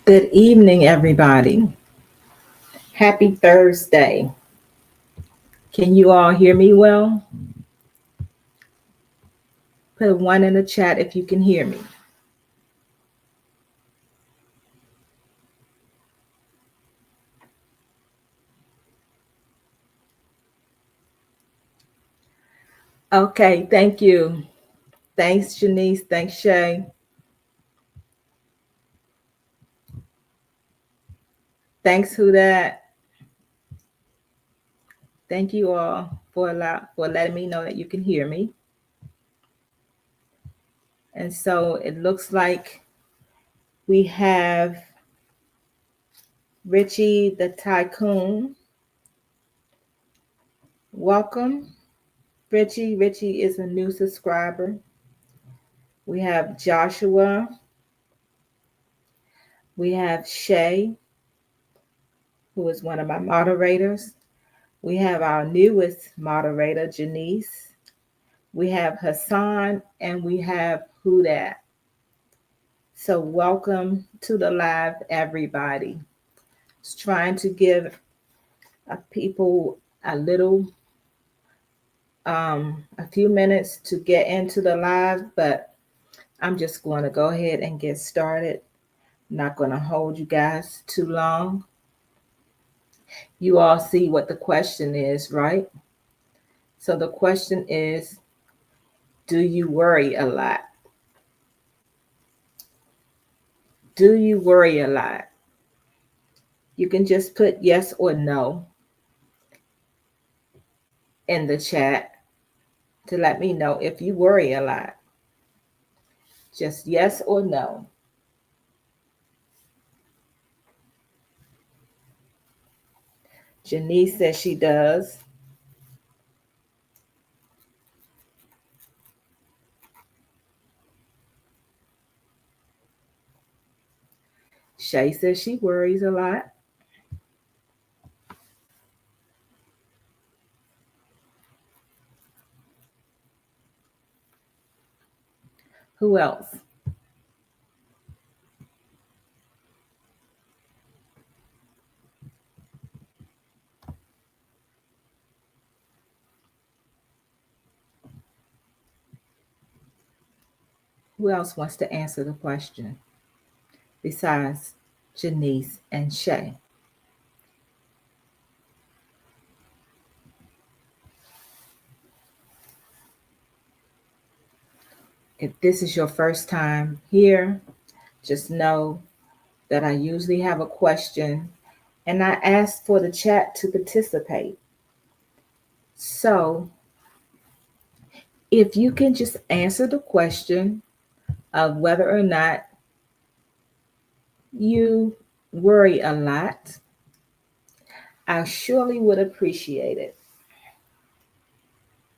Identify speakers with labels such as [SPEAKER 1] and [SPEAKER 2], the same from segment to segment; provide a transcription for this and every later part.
[SPEAKER 1] Good evening, everybody. Happy Thursday. Can you all hear me well? Put a one in the chat if you can hear me. Okay, thank you. Thanks, Janice. Thanks, Shay. Thanks, Who Dat. Thank you all for letting me know that you can hear me. And so it looks like we have Richie the Tycoon. Welcome, Richie. Richie is a new subscriber. We have Joshua. We have Shay, who is one of my moderators. We have our newest moderator, Janice. We have Hassan, and we have Who Dat. So welcome to the live, everybody. Just trying to give people a few minutes to get into the live, but I'm just going to go ahead and get started. I'm not going to hold you guys too long. You all see what the question is, right? So the question is, do you worry a lot? Do you worry a lot? You can just put yes or no in the chat to let me know if you worry a lot. Just yes or no. Janice says she does. Shay says she worries a lot. Who else? Who else wants to answer the question besides Janice and Shay? If this is your first time here, just know that I usually have a question and I ask for the chat to participate. So if you can just answer the question of whether or not you worry a lot, I surely would appreciate it.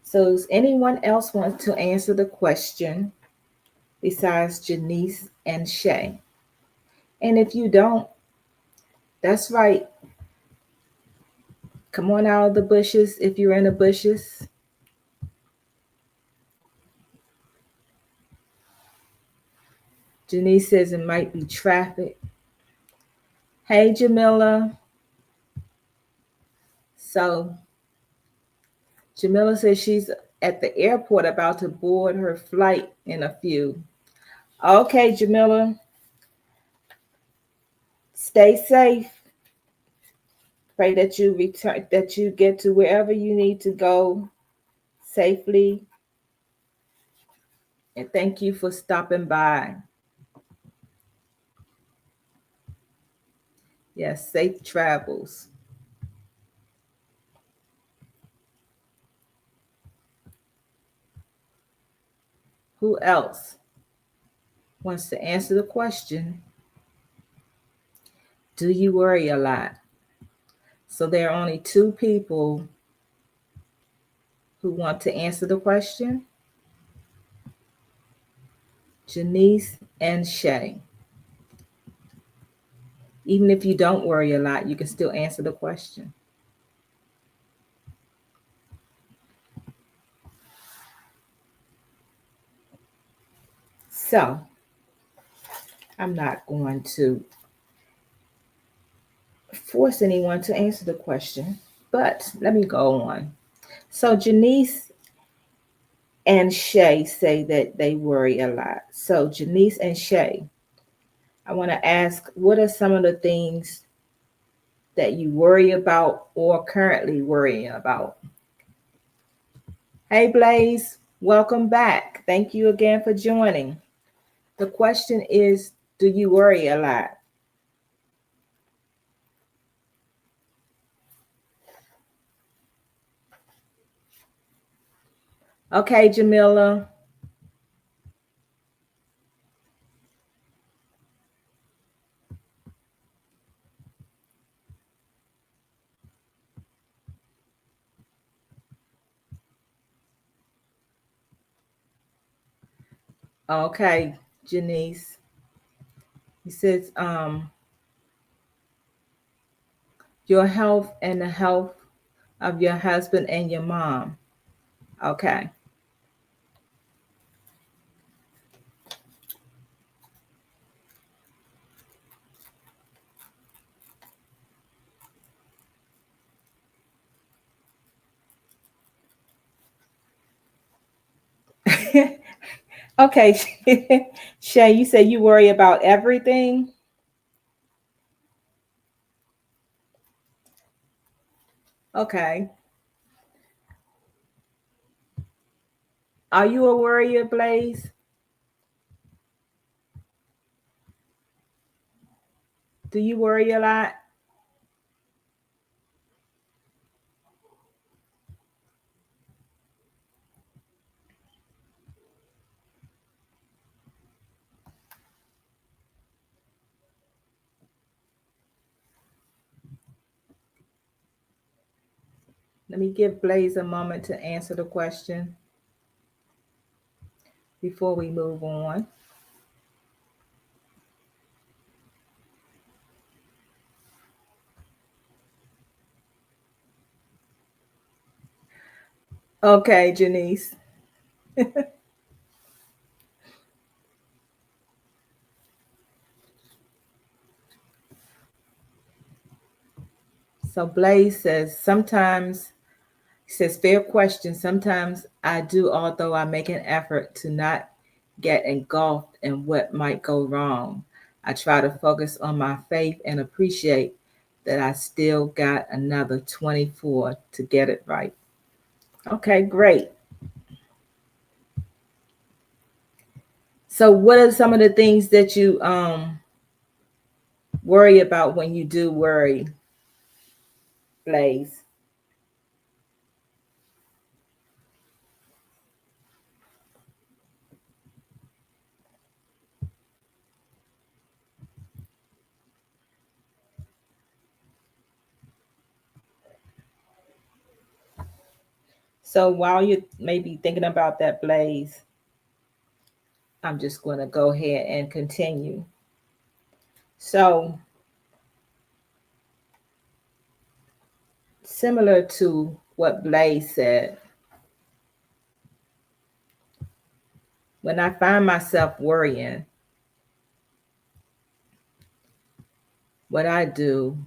[SPEAKER 1] So does anyone else want to answer the question besides Janice and Shay? And if you don't, that's right. Come on out of the bushes if you're in the bushes. Janice says it might be traffic. Hey, Jamila. So Jamila says she's at the airport about to board her flight in a few. Okay, Jamila. Stay safe. Pray that you return, that you get to wherever you need to go safely. And thank you for stopping by. Yes, safe travels. Who else wants to answer the question? Do you worry a lot? So there are only two people who want to answer the question. Janice and Shay. Even if you don't worry a lot, you can still answer the question. So I'm not going to force anyone to answer the question, but let me go on. So Janice and Shay say that they worry a lot. So Janice and Shay, I want to ask, what are some of the things that you worry about or currently worrying about? Hey Blaze, welcome back. Thank you again for joining. The question is, do you worry a lot? Okay, Jamila. Okay, Janice. He says, your health and the health of your husband and your mom. Okay. Okay, Shay, you said you worry about everything. Okay. Are you a worrier, Blaze? Do you worry a lot? Let me give Blaze a moment to answer the question before we move on. Okay, Janice. So Blaze says, sometimes, he says, fair question. Sometimes I do, although I make an effort to not get engulfed in what might go wrong. I try to focus on my faith and appreciate that I still got another 24 to get it right. Okay, great. So what are some of the things that you worry about when you do worry, Blaze? So while you're maybe thinking about that, Blaze, I'm just going to go ahead and continue. So similar to what Blaze said, when I find myself worrying, what I do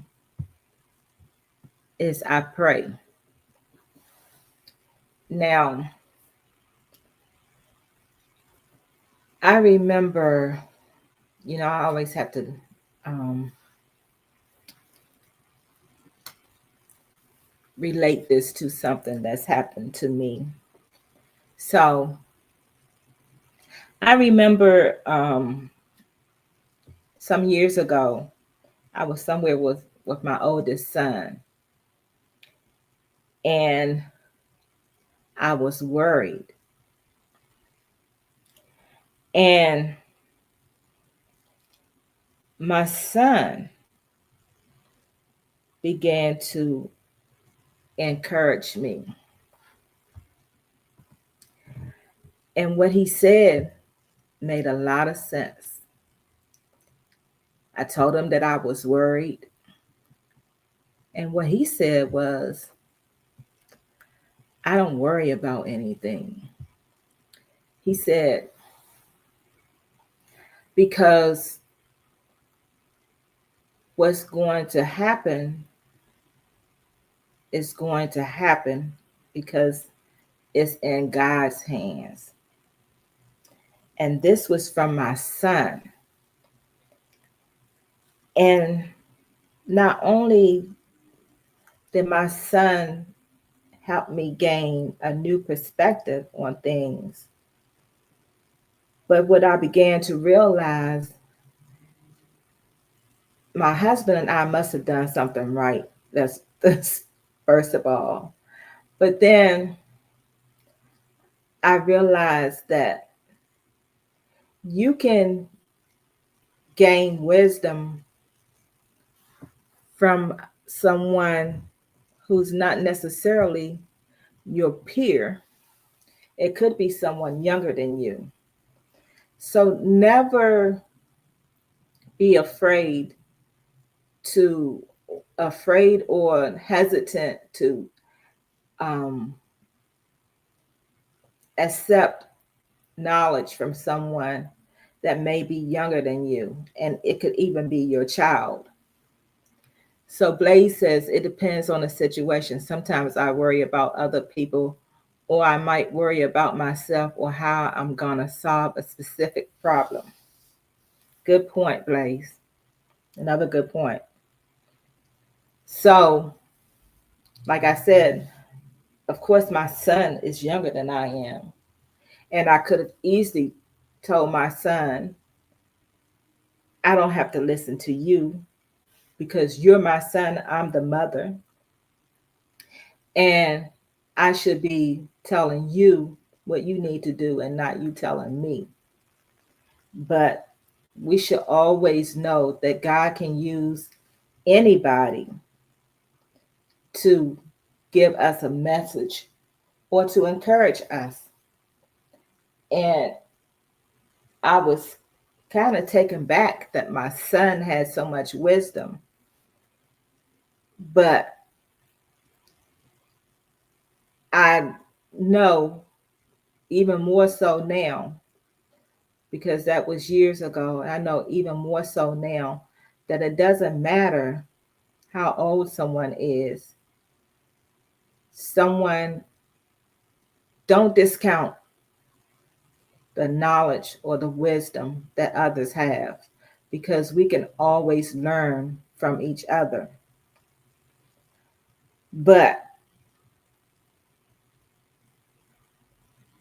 [SPEAKER 1] is I pray. Now, I remember, I always have to um, relate this to something that's happened to me. So I remember some years ago, I was somewhere with my oldest son, and I was worried. And my son began to encourage me. And what he said made a lot of sense. I told him that I was worried. And what he said was, I don't worry about anything. He said, because what's going to happen is going to happen because it's in God's hands. And this was from my son. And not only did my son help me gain a new perspective on things, but what I began to realize, my husband and I must have done something right. That's first of all. But then I realized that you can gain wisdom from someone who's not necessarily your peer. It could be someone younger than you. So never be afraid or hesitant to um, accept knowledge from someone that may be younger than you, and it could even be your child. So Blaze says it depends on the situation. Sometimes I worry about other people, or I might worry about myself or how I'm going to solve a specific problem. Good point, Blaze. Another good point. So, like I said, of course, my son is younger than I am. And I could have easily told my son, I don't have to listen to you because you're my son, I'm the mother. And I should be telling you what you need to do and not you telling me. But we should always know that God can use anybody to give us a message or to encourage us. And I was kind of taken back that my son had so much wisdom. But I know even more so now, because that was years ago. I know even more so now that it doesn't matter how old someone is. Don't discount the knowledge or the wisdom that others have, because we can always learn from each other. But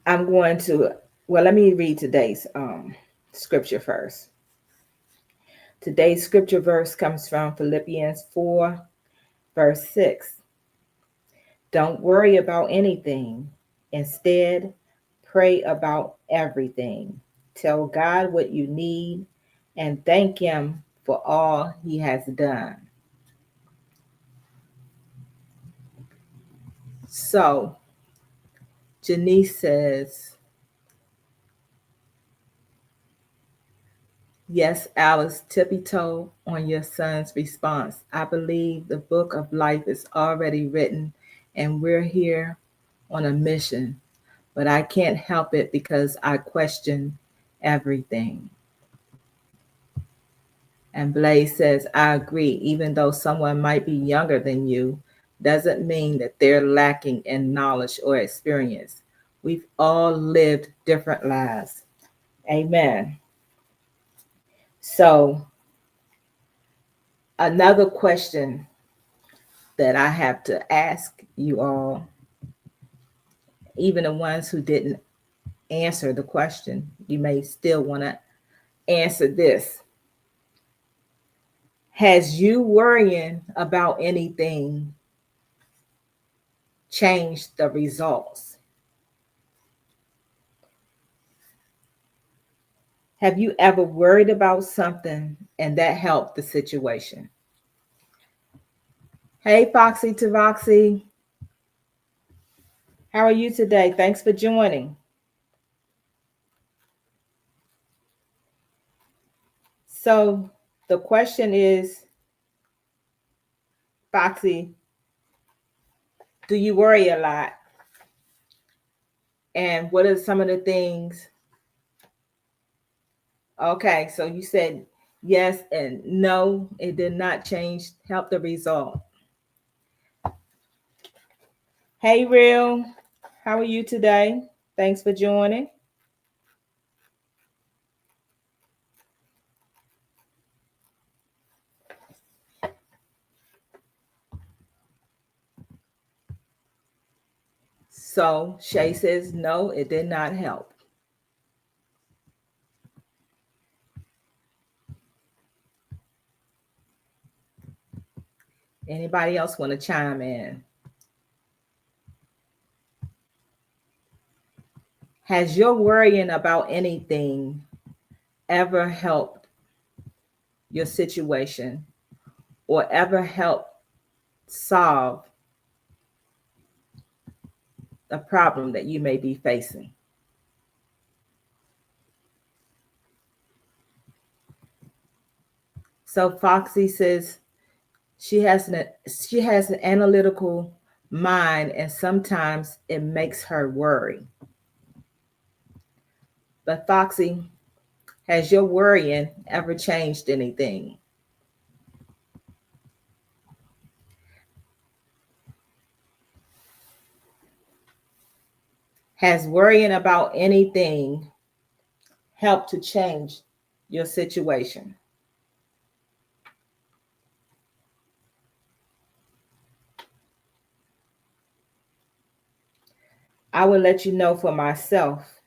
[SPEAKER 1] let me read today's scripture first. Today's scripture verse comes from Philippians 4, verse 6. Don't worry about anything. Instead, pray about everything. Tell God what you need and thank Him for all He has done. So, Janice says, yes, Alice, tippy-toe on your son's response. I believe the book of life is already written and we're here on a mission, but I can't help it because I question everything. And Blaze says, I agree, even though someone might be younger than you, doesn't mean that they're lacking in knowledge or experience. We've all lived different lives. Amen. So, another question that I have to ask you all, even the ones who didn't answer the question, you may still want to answer this. Has you worrying about anything changed the results? Have you ever worried about something and that helped the situation? Hey, Foxy to Voxy. How are you today? Thanks for joining. So the question is, Foxy, do you worry a lot? And what are some of the things? Okay, so you said Yes and no, it did not change, help the result. Hey, Real, how are you today? Thanks for joining. So Shay says, no, it did not help. Anybody else want to chime in? Has your worrying about anything ever helped your situation or ever helped solve a problem that you may be facing? So Foxy says she has an analytical mind and sometimes it makes her worry. But Foxy, has your worrying ever changed anything? Has worrying about anything helped to change your situation? I will let you know for myself.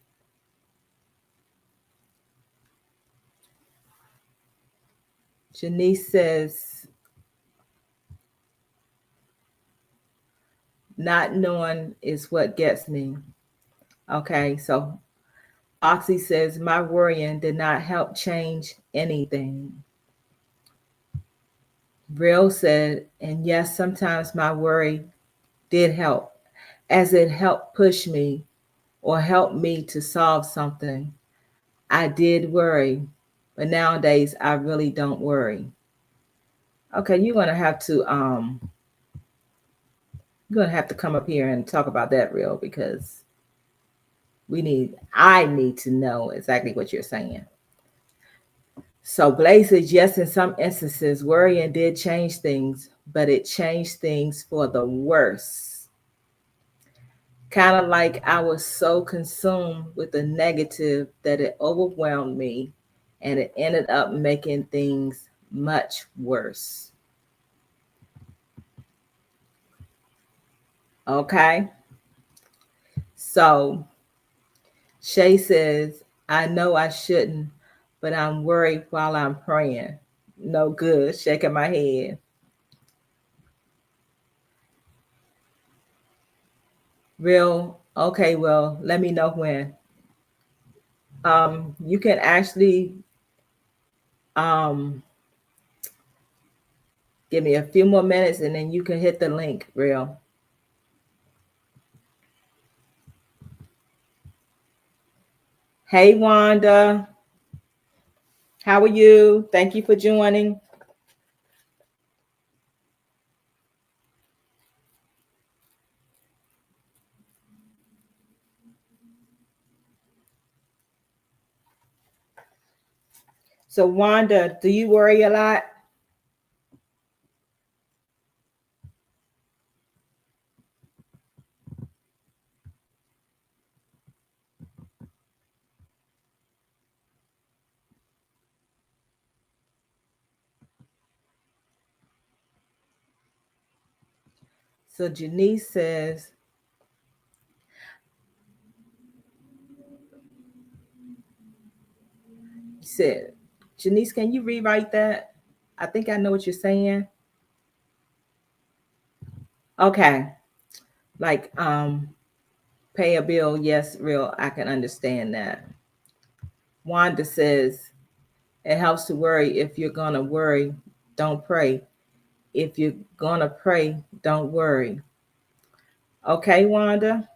[SPEAKER 1] Janice says, not knowing is what gets me. Okay, so Oxy says, my worrying did not help change anything. Real said, and yes, sometimes my worry did help, as it helped push me or help me to solve something. I did worry, but nowadays I really don't worry. Okay, you're gonna have to come up here and talk about that, Real, because I need to know exactly what you're saying. So Blaze says, yes, in some instances, worrying did change things, but it changed things for the worse. Kind of like I was so consumed with the negative that it overwhelmed me and it ended up making things much worse. Okay. So Shay says, I know I shouldn't, but I'm worried while I'm praying. No good, shaking my head. Real, okay, well, let me know when. You can actually um, give me a few more minutes and then you can hit the link, Real. Hey, Wanda, how are you? Thank you for joining. So, Wanda, do you worry a lot? So, Janice says, said, Janice, can you rewrite that? I think I know what you're saying. Okay. Like, pay a bill. Yes, Real. I can understand that. Wanda says, it helps to worry. If you're going to worry, don't pray. If you're going to pray, don't worry. Okay, Wanda?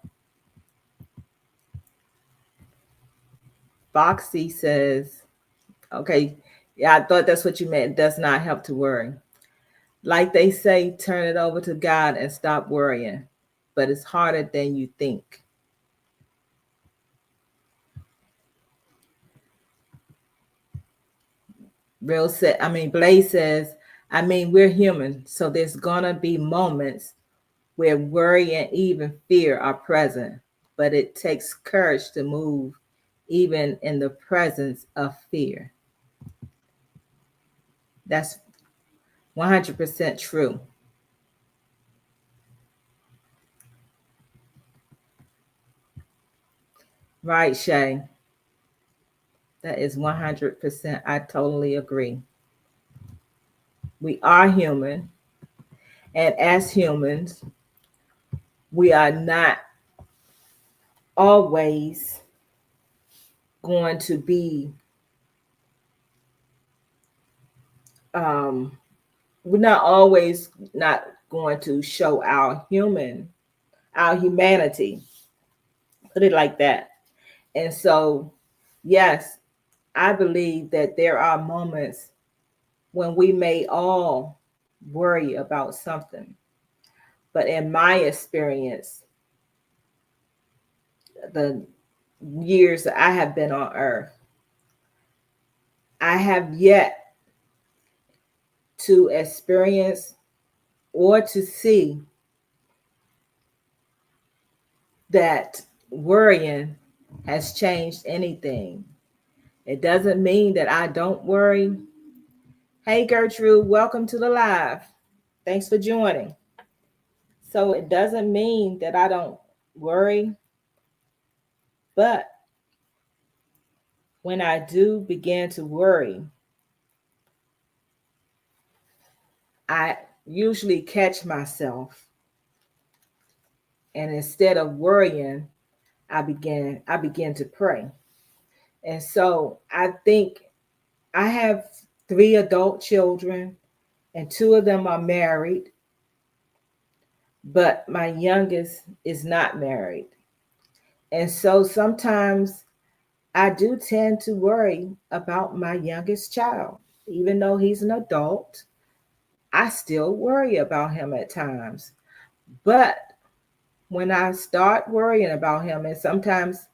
[SPEAKER 1] Foxy says, okay, yeah, I thought that's what you meant. It does not help to worry. Like they say, turn it over to God and stop worrying. But it's harder than you think. Blaze says, we're human, so there's gonna be moments where worry and even fear are present, but it takes courage to move even in the presence of fear. That's 100% true. Right, Shay? That is 100%. I totally agree. We are human, and as humans, we are not always going to be, um, we're not always not going to show our humanity, put it like that. And so, yes, I believe that there are moments when we may all worry about something. But in my experience, the years that I have been on earth, I have yet to experience or to see that worrying has changed anything. It doesn't mean that I don't worry. Hey, Gertrude, welcome to the live. Thanks for joining. So it doesn't mean that I don't worry, but when I do begin to worry, I usually catch myself, and instead of worrying, I begin to pray. And so I think I have 3 adult children, and 2 of them are married, but my youngest is not married. And so sometimes I do tend to worry about my youngest child. Even though he's an adult, I still worry about him at times. But when I start worrying about him, and sometimes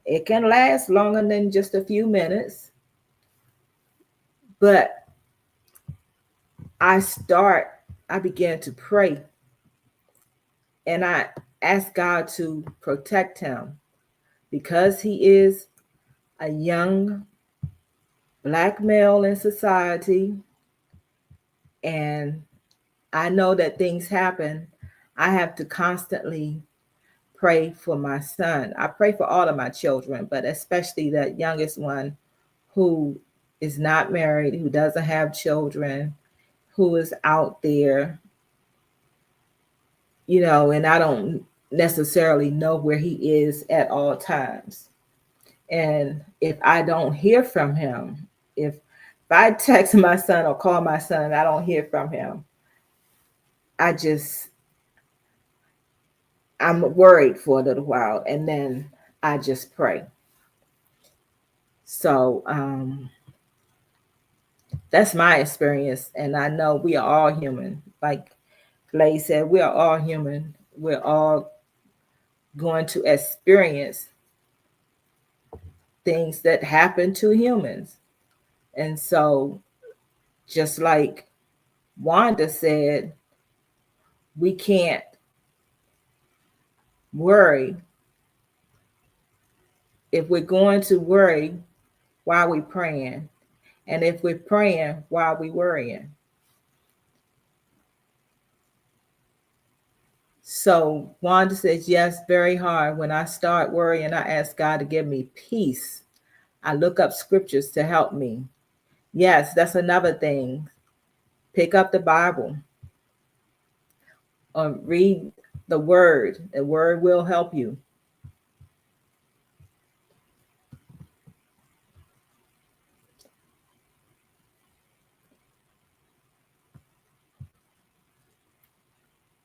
[SPEAKER 1] it can last longer than just a few minutes, but I begin to pray, and I ask God to protect him because he is a young Black male in society, and I know that things happen. I have to constantly pray for my son. I pray for all of my children, but especially that youngest one who is not married, who doesn't have children, who is out there, and I don't necessarily know where he is at all times. And if I don't hear from him, if I text my son or call my son and I don't hear from him, I'm worried for a little while, and then I just pray. So that's my experience, and I know we are all human. Like Blaze said, we are all human. We're all going to experience things that happen to humans. And so, just like Wanda said, we can't worry. If we're going to worry, why are we praying? And if we're praying, why are we worrying? So Wanda says, yes, very hard. When I start worrying, I ask God to give me peace. I look up scriptures to help me. Yes, that's another thing. Pick up the Bible or read the word. The word will help you.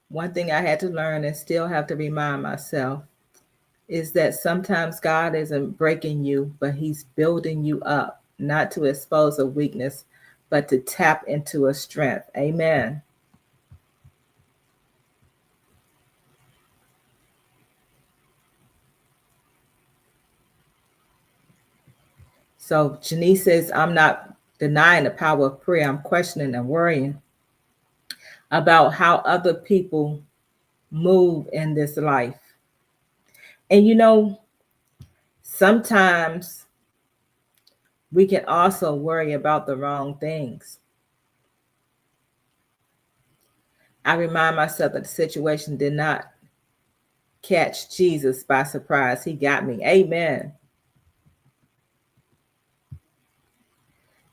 [SPEAKER 1] One thing I had to learn and still have to remind myself is that sometimes God isn't breaking you, but he's building you up, not to expose a weakness, but to tap into a strength. Amen. So Janice says, I'm not denying the power of prayer. I'm questioning and worrying about how other people move in this life. And sometimes we can also worry about the wrong things. I remind myself that the situation did not catch Jesus by surprise. He got me. Amen.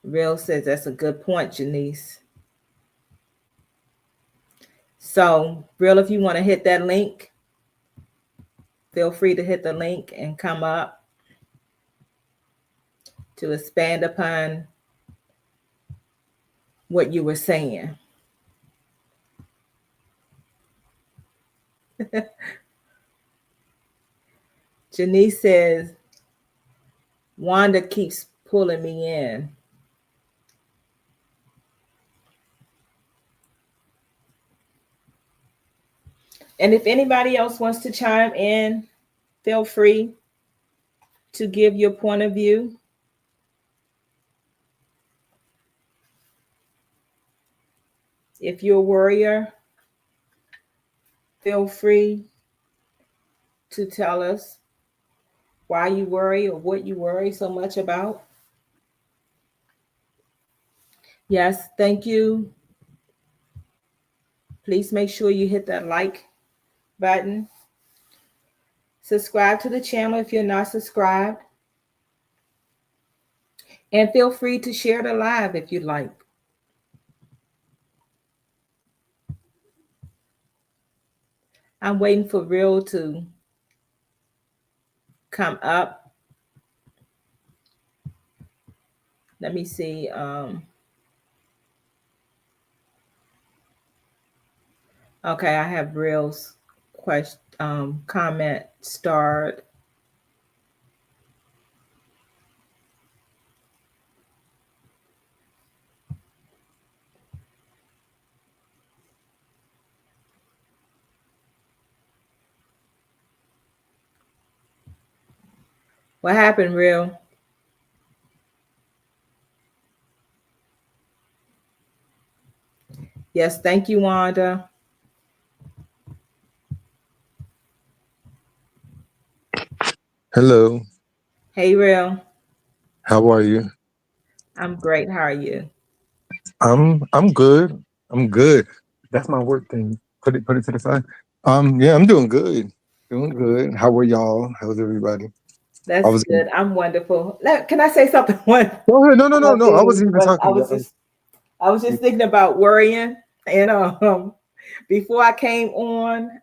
[SPEAKER 1] Real says that's a good point, Janice. So, Real, if you want to hit that link, feel free to hit the link and come up to expand upon what you were saying. Janice says, Wanda keeps pulling me in. And if anybody else wants to chime in, feel free to give your point of view. If you're a warrior, feel free to tell us why you worry or what you worry so much about. Yes, thank you. Please make sure you hit that like button. Subscribe to the channel if you're not subscribed. And feel free to share the live if you like. I'm waiting for Real to come up. Let me see. Okay, I have Real's question, comment start. What happened, Real? Yes, thank you, Wanda.
[SPEAKER 2] Hello.
[SPEAKER 1] Hey, Real.
[SPEAKER 2] How are you?
[SPEAKER 1] I'm great. How are you?
[SPEAKER 2] I'm good. I'm good. That's my work thing. Put it to the side. Yeah, I'm doing good. Doing good. How are y'all? How's everybody? I
[SPEAKER 1] That's
[SPEAKER 2] was
[SPEAKER 1] good. I'm wonderful. Can I say something?
[SPEAKER 2] Go ahead. No,
[SPEAKER 1] One
[SPEAKER 2] no. I
[SPEAKER 1] thing
[SPEAKER 2] wasn't even
[SPEAKER 1] was
[SPEAKER 2] talking.
[SPEAKER 1] I was just thinking about worrying, and before I came on,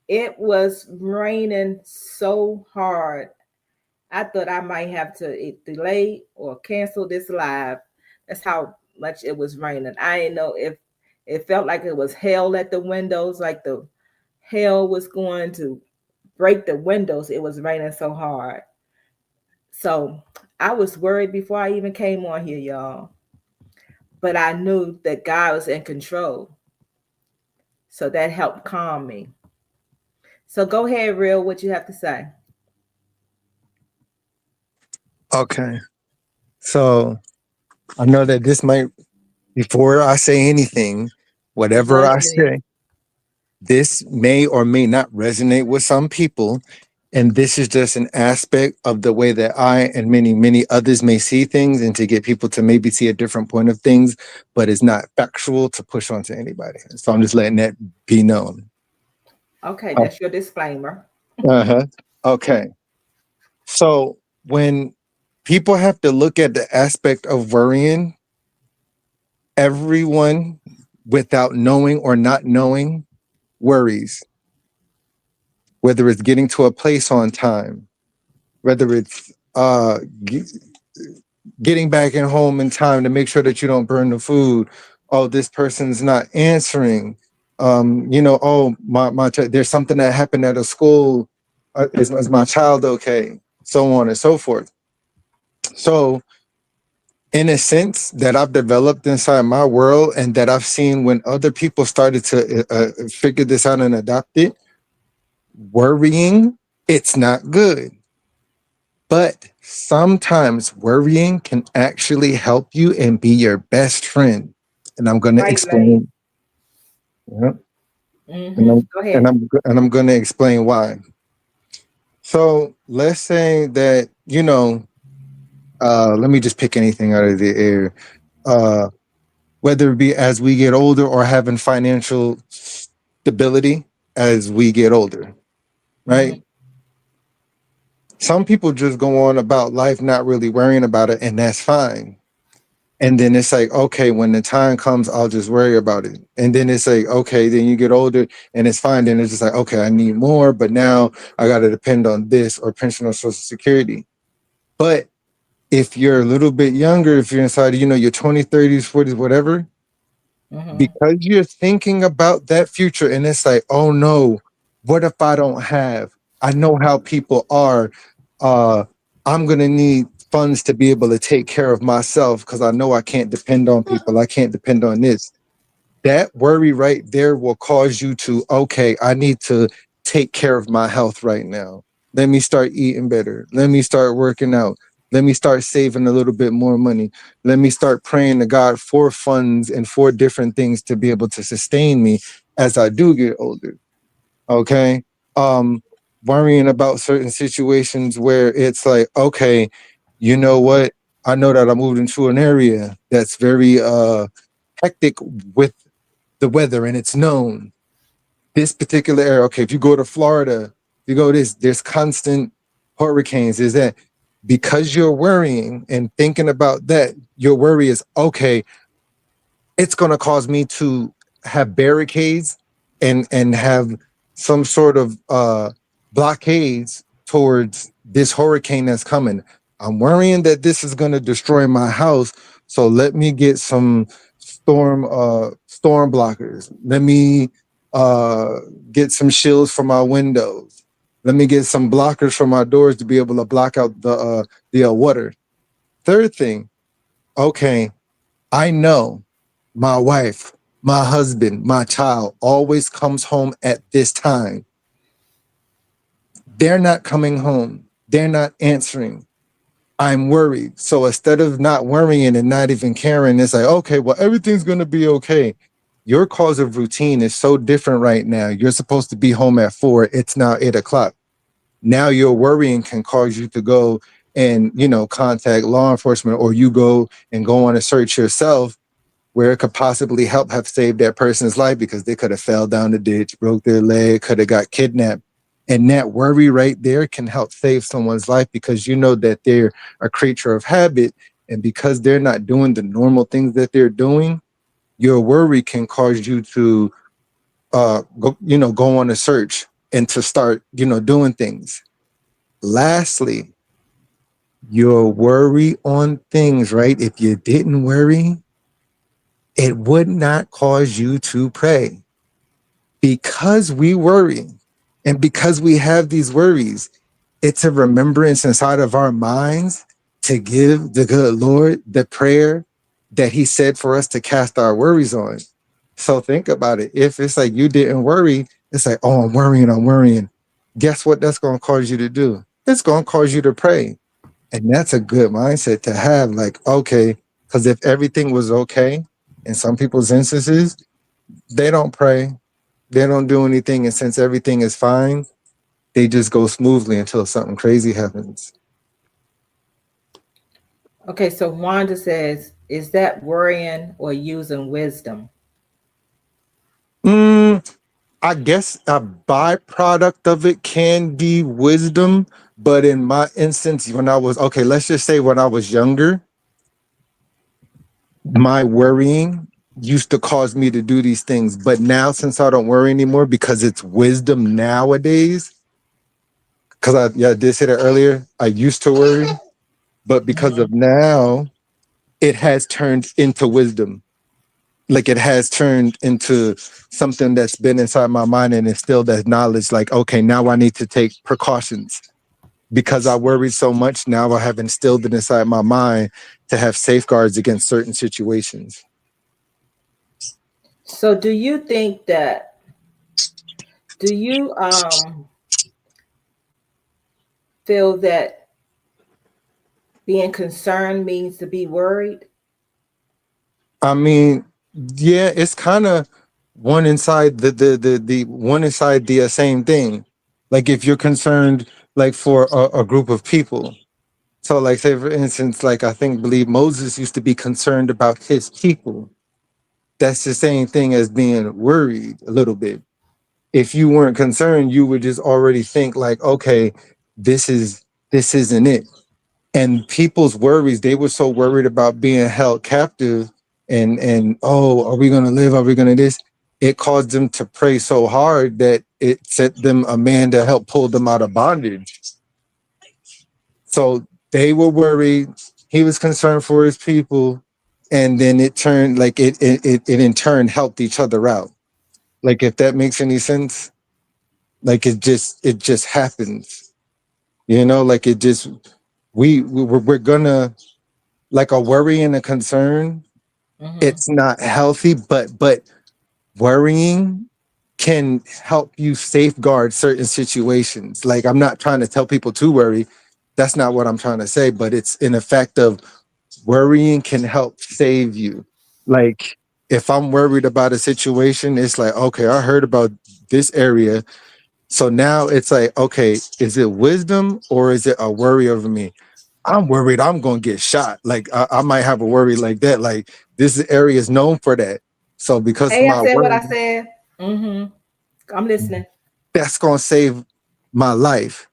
[SPEAKER 1] it was raining so hard. I thought I might have to delay or cancel this live. That's how much it was raining. I didn't know if it felt like it was hell at the windows, like the hell was going to break the windows. It was raining so hard. So I was worried before I even came on here, y'all. But I knew that God was in control. So that helped calm me. So go ahead, Real, what you have to say.
[SPEAKER 2] Okay. So I know that this might, before I say anything, whatever
[SPEAKER 1] Go,
[SPEAKER 2] I
[SPEAKER 1] Janice.
[SPEAKER 2] say, this may or may not resonate with some people. And this is just an aspect of the way that I and many, many others may see things, and to get people to maybe see a different point of things, but it's not factual to push onto anybody. So I'm just letting that be known.
[SPEAKER 1] Okay,
[SPEAKER 2] Oh,
[SPEAKER 1] that's your disclaimer.
[SPEAKER 2] uh-huh. Okay. So when people have to look at the aspect of worrying, everyone without knowing or not knowing worries, whether it's getting to a place on time, whether it's getting back in home in time to make sure that you don't burn the food. Oh, this person's not answering. Oh, there's something that happened at a school. Is my child okay? So on and so forth. So, in a sense that I've developed inside my world, and that I've seen when other people started to figure this out and adopt it, worrying, it's not good. But sometimes worrying can actually help you and be your best friend. And I'm going to
[SPEAKER 1] Right, Lane.
[SPEAKER 2] explain. Yeah, and
[SPEAKER 1] Mm-hmm.
[SPEAKER 2] I'm
[SPEAKER 1] Go ahead.
[SPEAKER 2] and I'm going to explain why. So let's say that, let me just pick anything out of the air. Uh, whether it be as we get older or having financial stability as we get older,
[SPEAKER 1] Mm-hmm.
[SPEAKER 2] right? Some people just go on about life not really worrying about it, and that's fine. And then it's like, okay, when the time comes, I'll just worry about it. And then it's like, okay, then you get older and it's fine. Then it's just like, okay, I need more, but now I got to depend on this or pension or social security. But if you're a little bit younger, if you're inside, your 20s, 30s, 40s, whatever,
[SPEAKER 1] Mm-hmm.
[SPEAKER 2] because you're thinking about that future and it's like, oh no, what if I don't have? I know how people are. uh I'm gonna need funds to be able to take care of myself because I know I can't depend on people, I can't depend on this. That worry right there will cause you to, okay, I need to take care of my health right now. Let me start eating better. Let me start working out. Let me start saving a little bit more money. Let me start praying to God for funds and for different things to be able to sustain me as I do get older. Okay. Um, Worrying about certain situations where it's like, okay, you know what? I know that I moved into an area that's very hectic with the weather and it's known this particular area. Okay, if you go to Florida, you go this, there's constant hurricanes. Is that because you're worrying and thinking about that? Your worry is, okay, it's going to cause me to have barricades and have some sort of blockades towards this hurricane that's coming. I'm worrying that this is going to destroy my house, so let me get some storm blockers. Let me uh get some shields for my windows. Let me get some blockers for my doors to be able to block out the water. Third thing, okay, I know my wife, my husband, my child always comes home at this time. They're not coming home. They're not answering. I'm worried. So instead of not worrying and not even caring, it's like, okay, well, everything's going to be okay. Your cause of routine is so different right now. You're supposed to be home at 4. It's now 8 o'clock. Now your worrying can cause you to go and, contact law enforcement, or you go on a search yourself where it could possibly help have saved that person's life because they could have fell down the ditch, broke their leg, could have got kidnapped. And that worry right there can help save someone's life because you know that they're a creature of habit. And because they're not doing the normal things that they're doing, your worry can cause you to go on a search and to start, doing things. Lastly, your worry on things, right? If you didn't worry, it would not cause you to pray. Because we worry and because we have these worries, it's a remembrance inside of our minds to give the good Lord the prayer that He said for us to cast our worries on. So think about it. If it's like you didn't worry, it's like, oh, I'm worrying, I'm worrying. Guess what that's going to cause you to do? It's going to cause you to pray. And that's a good mindset to have. Like, okay, because if everything was okay, in some people's instances, they don't pray, they don't do anything. And since everything is fine, they just go smoothly until something crazy happens.
[SPEAKER 1] Okay, so Wanda says, is that worrying or using wisdom?
[SPEAKER 2] Mm, I guess a byproduct of it can be wisdom. But in my instance, okay, let's just say when I was younger, my worrying used to cause me to do these things. But now, since I don't worry anymore because it's wisdom nowadays, because I did say that earlier, I used to worry, but because
[SPEAKER 1] Mm-hmm.
[SPEAKER 2] of now, it has turned into wisdom. Like it has turned into something that's been inside my mind and instilled that knowledge. Like, okay, now I need to take precautions because I worried so much. Now I have instilled it inside my mind to have safeguards against certain situations.
[SPEAKER 1] So do you feel that Being concerned means to be worried.
[SPEAKER 2] I mean, yeah, it's kind of one inside the one inside the same thing. Like if you're concerned, like for a group of people. So, like, say for instance, like I think believe Moses used to be concerned about his people. That's the same thing as being worried a little bit. If you weren't concerned, you would just already think like, okay, this isn't it. And people's worries, they were so worried about being held captive and oh, are we gonna live? Are we gonna this? It caused them to pray so hard that it sent them a man to help pull them out of bondage. So they were worried. He was concerned for his people, and then it turned like it in turn helped each other out. Like if that makes any sense, like it just happens. Like it just we're gonna like a worry and a concern.
[SPEAKER 1] Hmm.
[SPEAKER 2] It's not healthy, but worrying can help you safeguard certain situations. Like I'm not trying to tell people to worry. That's not what I'm trying to say, but it's in effect of worrying can help save you. Like if I'm worried about a situation, it's like, okay, I heard about this area. So now it's like, okay, is it wisdom or is it a worry over me? I'm worried I'm gonna get shot. Like I might have a worry like that. Like this area is known for that. So because of
[SPEAKER 1] Hey, I
[SPEAKER 2] my
[SPEAKER 1] said what
[SPEAKER 2] worry,
[SPEAKER 1] I said. Hmm. I'm listening.
[SPEAKER 2] that's gonna save my life.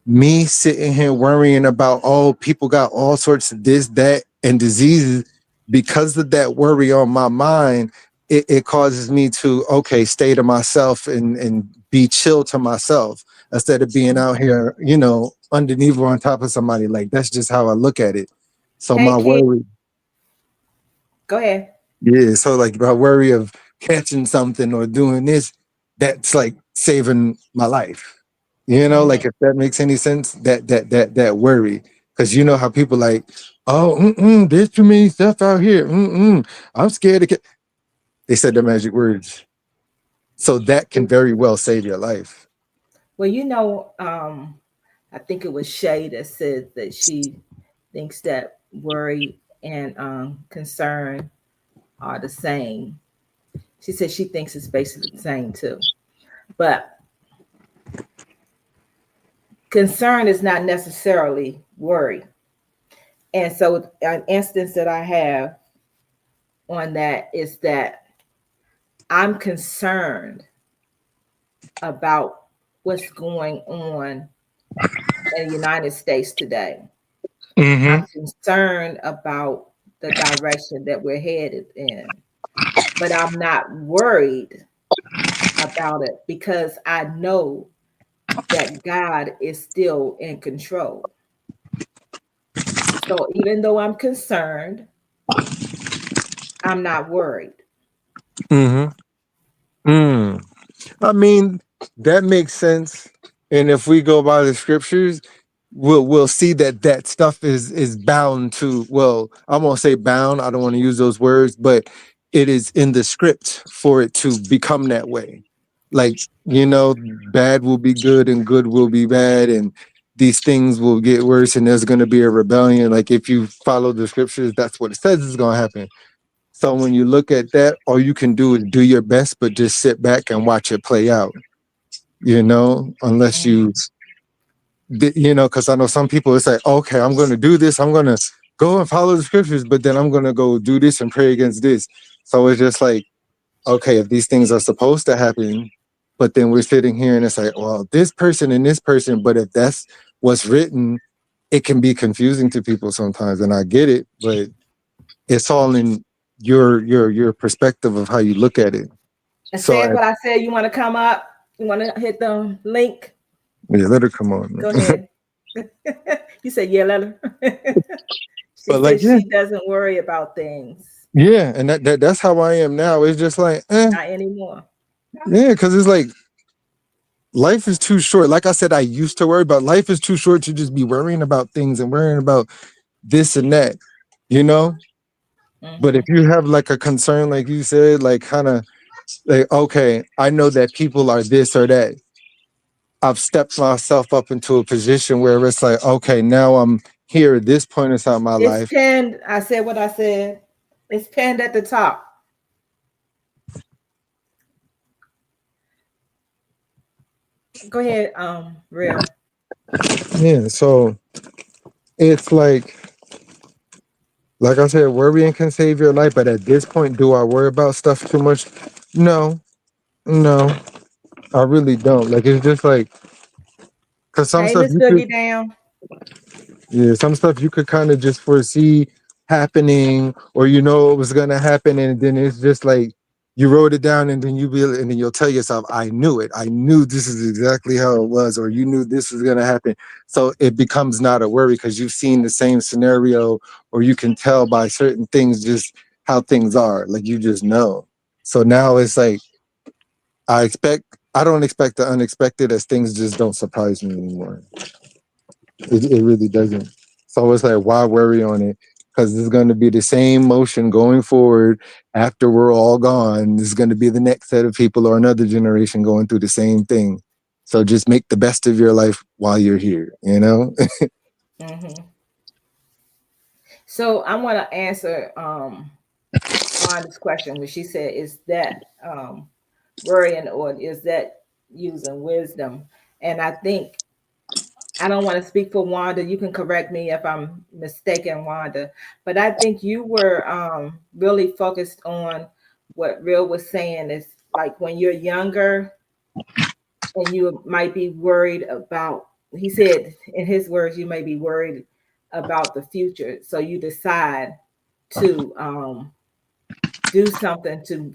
[SPEAKER 2] Me sitting here worrying about people got all sorts of this, that, and diseases because of that worry on my mind, it causes me to stay to myself and be chill to myself instead of being out here, underneath or on top of somebody. Like that's just how I look at it. So
[SPEAKER 1] Hey,
[SPEAKER 2] my
[SPEAKER 1] Key,
[SPEAKER 2] worry,
[SPEAKER 1] go ahead.
[SPEAKER 2] yeah. So like my worry of catching something or doing this, that's like saving my life. Like
[SPEAKER 1] Hmm.
[SPEAKER 2] if that makes any sense, that worry, because you know how people like, oh, there's too many stuff out here. I'm scared to get. They said the magic words, so that can very well save your life.
[SPEAKER 1] Well, I think it was Shay that said that she thinks that worry and concern are the same. She said she thinks it's basically the same too. But concern is not necessarily worry. And so, an instance that I have on that is that I'm concerned about what's going on in the United States today.
[SPEAKER 2] Mm-hmm.
[SPEAKER 1] I'm concerned about the direction that we're headed in, but I'm not worried about it because I know that God is still in control. So even though I'm concerned, I'm not worried.
[SPEAKER 2] Mm-hmm. Mm. I mean, that makes sense. And if we go by the scriptures, we'll see that that stuff is bound to. Well, I won't say bound. I don't want to use those words, but it is in the script for it to become that way. Like bad will be good and good will be bad, and these things will get worse, and there's going to be a rebellion. Like if you follow the scriptures, that's what it says is going to happen. So when you look at that, all you can do is do your best, but just sit back and watch it play out. Unless
[SPEAKER 1] Mhm.
[SPEAKER 2] because I know some people it's like, okay, I'm going to do this. I'm going to go and follow the scriptures, but then I'm going to go do this and pray against this. So it's just like, okay, if these things are supposed to happen, but then we're sitting here and it's like, well, this person and this person, but if that's what's written, it can be confusing to people sometimes. And I get it, but it's all in your perspective of how you look at it.
[SPEAKER 1] And
[SPEAKER 2] So
[SPEAKER 1] said what I said. You want to come up? You want to hit the link?
[SPEAKER 2] yeah, let her come on.
[SPEAKER 1] Go ahead. You said, yeah, let her. She
[SPEAKER 2] But like,
[SPEAKER 1] said
[SPEAKER 2] yeah,
[SPEAKER 1] she doesn't worry about things.
[SPEAKER 2] yeah, and that's how I am now. It's just like,
[SPEAKER 1] Not anymore.
[SPEAKER 2] yeah, because it's like life is too short. Like I said, I used to worry, but life is too short to just be worrying about things and worrying about this and that, you know. But if
[SPEAKER 1] Hmm.
[SPEAKER 2] you have like a concern, like you said, like kind of like, okay, I know that people are this or that. I've stepped myself up into a position where it's like, okay, now I'm here at this point in my
[SPEAKER 1] It's
[SPEAKER 2] life.
[SPEAKER 1] pinned. I said what I said. It's pinned at the top. Go ahead, real.
[SPEAKER 2] Yeah, so it's like I said, worrying can save your life, but at this point, do I worry about stuff too much? No, no, I really don't. Like it's just like because some
[SPEAKER 1] Hey,
[SPEAKER 2] stuff
[SPEAKER 1] Miss
[SPEAKER 2] you could,
[SPEAKER 1] Boogie Down.
[SPEAKER 2] yeah, some stuff you could kind of just foresee happening, or you know it was gonna happen, and then it's just like you wrote it down, and then and then you'll tell yourself, "I knew it. I knew this is exactly how it was," or you knew this was gonna happen. So it becomes not a worry because you've seen the same scenario, or you can tell by certain things just how things are. Like you just know. So now it's like I expect. I don't expect the unexpected as things just don't surprise me anymore. It really doesn't. So it's like, why worry on it? Because it's going to be the same motion going forward after we're all gone. This is going to be the next set of people or another generation going through the same thing. So just make the best of your life while you're here, you know?
[SPEAKER 1] Mm-hmm. So I want to answer Wanda's question when she said, "Is that worrying or is that using wisdom?" And I think I don't want to speak for Wanda. You can correct me if I'm mistaken, Wanda. But I think you were really focused on what Real was saying is like when you're younger and you might be worried about, he said in his words, you may be worried about the future. So you decide to do something to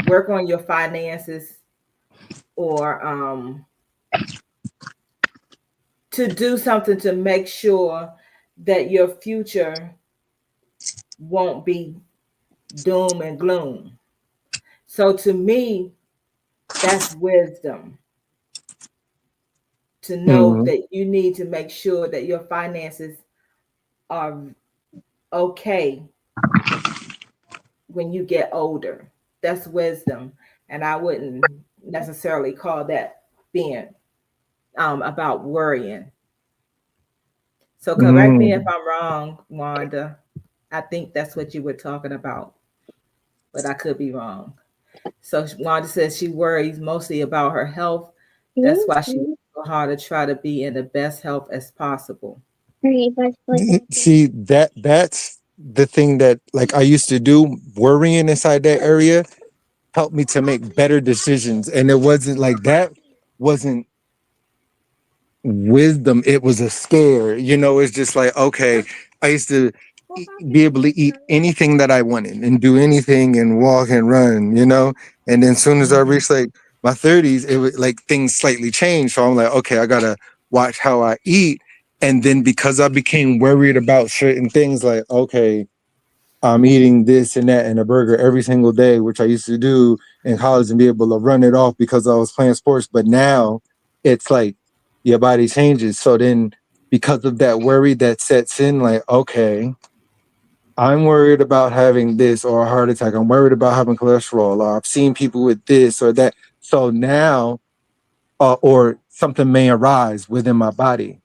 [SPEAKER 1] work on your finances or to do something to make sure that your future won't be doom and gloom. So to me, that's wisdom to know
[SPEAKER 2] Mhm.
[SPEAKER 1] that you need to make sure that your finances are okay when you get older. That's wisdom. And I wouldn't necessarily call that being about worrying. So correct me if
[SPEAKER 2] Mm.
[SPEAKER 1] I'm wrong, Wanda. I think that's what you were talking about, but I could be wrong. So Wanda says she worries mostly about her health. That's why she works so hard to try to be in the best health as possible.
[SPEAKER 2] See, that's the thing that like I used to do, worrying inside that area helped me to make better decisions. And it wasn't like that wasn't wisdom, it was a scare. You know, it's just like, okay, I used to be able to eat anything that I wanted and do anything and walk and run, you know. And then as soon as I
[SPEAKER 1] Mm-hmm.
[SPEAKER 2] reached like my 30s, it was like things slightly changed. So I'm like, okay, I gotta watch how I eat. And then because I became worried about certain things, like, okay, I'm eating this and that and a burger every single day, which I used to do in college and be able to run it off because I was playing sports. But now it's like your body changes. So then because of that worry that sets in, like, okay, I'm worried about having this or a heart attack. I'm worried about having cholesterol, or I've seen people with this or that. So now, or something may arise within my body.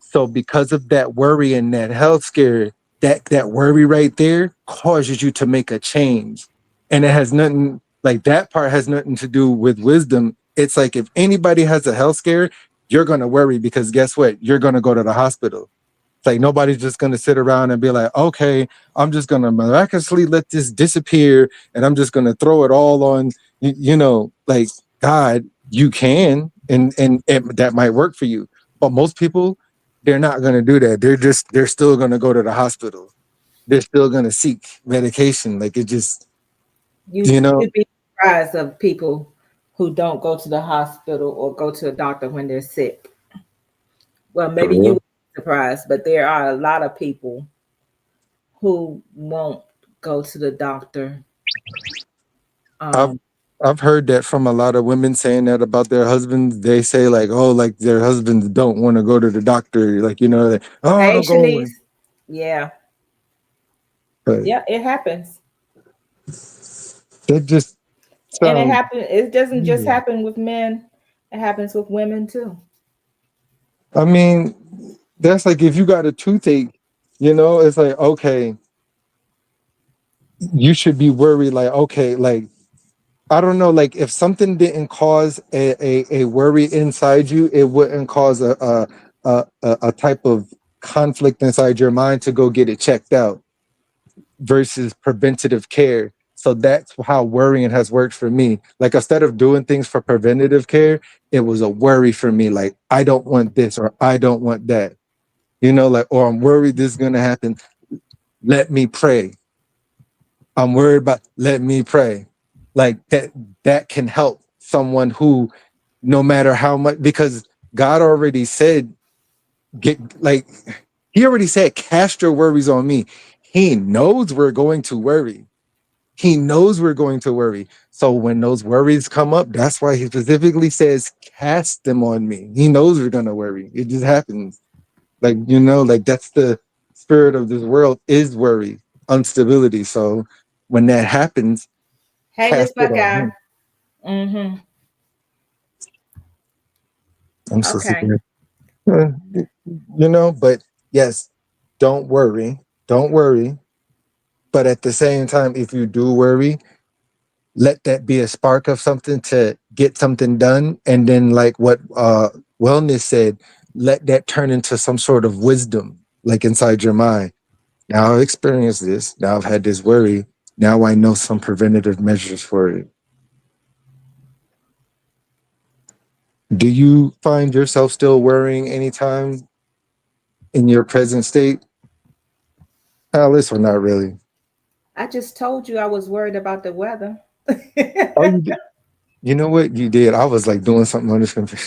[SPEAKER 2] So because of that worry and that health scare, that worry right there causes you to make a change. And it has nothing like that part has nothing to do with wisdom. It's like if anybody has a health scare, you're gonna worry because guess what? You're gonna go to the hospital. It's like nobody's just gonna sit around and be like, okay, I'm just gonna miraculously let this disappear and I'm just gonna throw it all on you know, like God, you can and that might work for you. But most people they're not going to do that. They're still going to go to the hospital. They're still going to seek medication. Like it just, you know,
[SPEAKER 1] You'd be surprised of people who don't go to the hospital or go to a doctor when they're sick. Well,
[SPEAKER 2] for
[SPEAKER 1] maybe you
[SPEAKER 2] real.
[SPEAKER 1] would be surprised, but there are a lot of people who won't go to the doctor.
[SPEAKER 2] I've
[SPEAKER 1] Um,
[SPEAKER 2] I've heard that from a lot of women saying that about their husbands. They say like, oh, like their husbands don't want to go to the doctor. Like you know, like, oh,
[SPEAKER 1] hey,
[SPEAKER 2] don't go.
[SPEAKER 1] Shanice. Yeah,
[SPEAKER 2] But
[SPEAKER 1] yeah, it happens,
[SPEAKER 2] that just
[SPEAKER 1] and it
[SPEAKER 2] sounds.
[SPEAKER 1] happen. It doesn't just
[SPEAKER 2] Yeah.
[SPEAKER 1] happen with men; it happens with women too.
[SPEAKER 2] I mean, That's like if you got a toothache, it's like, okay, you should be worried. Like, okay, like, I don't know, like if something didn't cause a worry inside you, it wouldn't cause a type of conflict inside your mind to go get it checked out versus preventative care. So that's how worrying has worked for me. Like instead of doing things for preventative care, it was a worry for me. Like I don't want this or I don't want that. Like, or I'm worried this is gonna happen. Let me pray. I'm worried about, let me pray. Like that can help someone who, no matter how much, because God already said, get like, he already said, cast your worries on me. He knows we're going to worry. He knows we're going to worry. So when those worries come up, that's why he specifically says, cast them on me. He knows we're going to worry. It just happens. Like, like that's the spirit of this world is worry, instability. So when that happens,
[SPEAKER 1] Hey,
[SPEAKER 2] cast
[SPEAKER 1] Miss
[SPEAKER 2] it on
[SPEAKER 1] Buckeye.
[SPEAKER 2] him.
[SPEAKER 1] Mm-hmm.
[SPEAKER 2] I'm so sick
[SPEAKER 1] Okay.
[SPEAKER 2] of it. But yes, don't worry. Don't worry. But at the same time, if you do worry, let that be a spark of something to get something done. And then like what wellness said, let that turn into some sort of wisdom, like inside your mind. Now I've experienced this. Now I've had this worry. Now I know some preventative measures for it. Do you find yourself still worrying anytime in your present state, Alice, or not really?
[SPEAKER 1] I just told you I was worried about the weather.
[SPEAKER 2] Oh, you did. You know what you did? I was like doing something on this computer.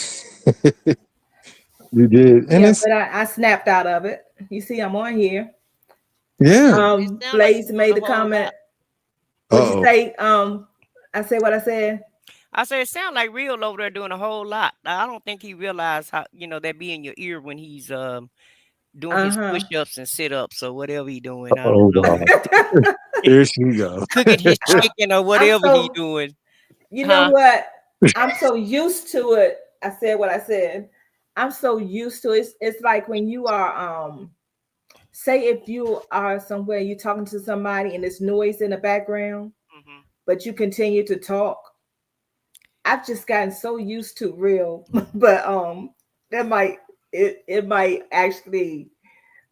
[SPEAKER 2] You did, and
[SPEAKER 1] Yeah,
[SPEAKER 2] it's
[SPEAKER 1] but I snapped out of it. You see, I'm on here.
[SPEAKER 2] yeah.
[SPEAKER 3] It sounds like
[SPEAKER 1] Blaze
[SPEAKER 3] you're doing
[SPEAKER 1] made
[SPEAKER 3] a
[SPEAKER 1] the
[SPEAKER 3] whole
[SPEAKER 1] comment.
[SPEAKER 3] lot.
[SPEAKER 1] What'd you
[SPEAKER 2] Oh,
[SPEAKER 1] say? I said what I said.
[SPEAKER 3] I say it sounds like Real over there doing a whole lot. I don't think he realized how that be in your ear when he's doing his
[SPEAKER 1] Uh-huh.
[SPEAKER 3] push-ups and sit-ups or whatever he doing. I
[SPEAKER 2] oh
[SPEAKER 3] don't know.
[SPEAKER 2] God! Here she goes.
[SPEAKER 3] Cooking his
[SPEAKER 1] I,
[SPEAKER 3] chicken or
[SPEAKER 1] I'm
[SPEAKER 3] whatever he
[SPEAKER 1] so,
[SPEAKER 3] doing.
[SPEAKER 1] you know
[SPEAKER 3] Huh?
[SPEAKER 1] what? I'm so used to it. I said what I said. I'm so used to it. It's like when you are say if you are somewhere you're talking to somebody and there's noise in the background,
[SPEAKER 3] Hmm.
[SPEAKER 1] but you continue to talk. I've just gotten so used to real, but that might it might actually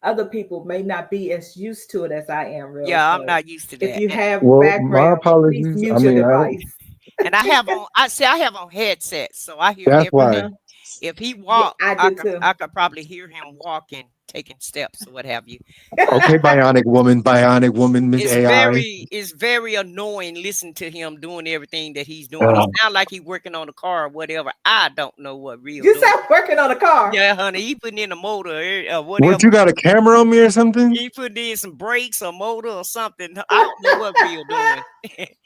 [SPEAKER 1] other people may not be as used to it as I am real.
[SPEAKER 3] Yeah, I'm
[SPEAKER 1] So
[SPEAKER 3] not used to
[SPEAKER 1] if
[SPEAKER 3] that.
[SPEAKER 1] you
[SPEAKER 3] And
[SPEAKER 1] have
[SPEAKER 2] Well, my
[SPEAKER 1] background, please
[SPEAKER 2] apologies. I
[SPEAKER 1] mute your
[SPEAKER 2] mean, I don't.
[SPEAKER 1] device.
[SPEAKER 3] I have on I have on headsets, so I hear
[SPEAKER 2] That's why.
[SPEAKER 1] Uh-huh.
[SPEAKER 3] everything. If he
[SPEAKER 1] Yeah,
[SPEAKER 3] walk,
[SPEAKER 1] I do too.
[SPEAKER 3] I could probably hear him walking, taking steps or what have you.
[SPEAKER 2] Okay, bionic woman, Miss AI.
[SPEAKER 3] It's very annoying listening to him doing everything that he's doing. He
[SPEAKER 2] Uh,
[SPEAKER 3] sounds like he working on a car or whatever. I don't know what Real
[SPEAKER 1] You
[SPEAKER 3] doing.
[SPEAKER 1] stop working on a car.
[SPEAKER 3] Yeah, honey, he putting in a motor or
[SPEAKER 2] what
[SPEAKER 3] whatever.
[SPEAKER 2] you got a camera on me or something?
[SPEAKER 3] He putting in some brakes or motor or something. I don't know what Real doing.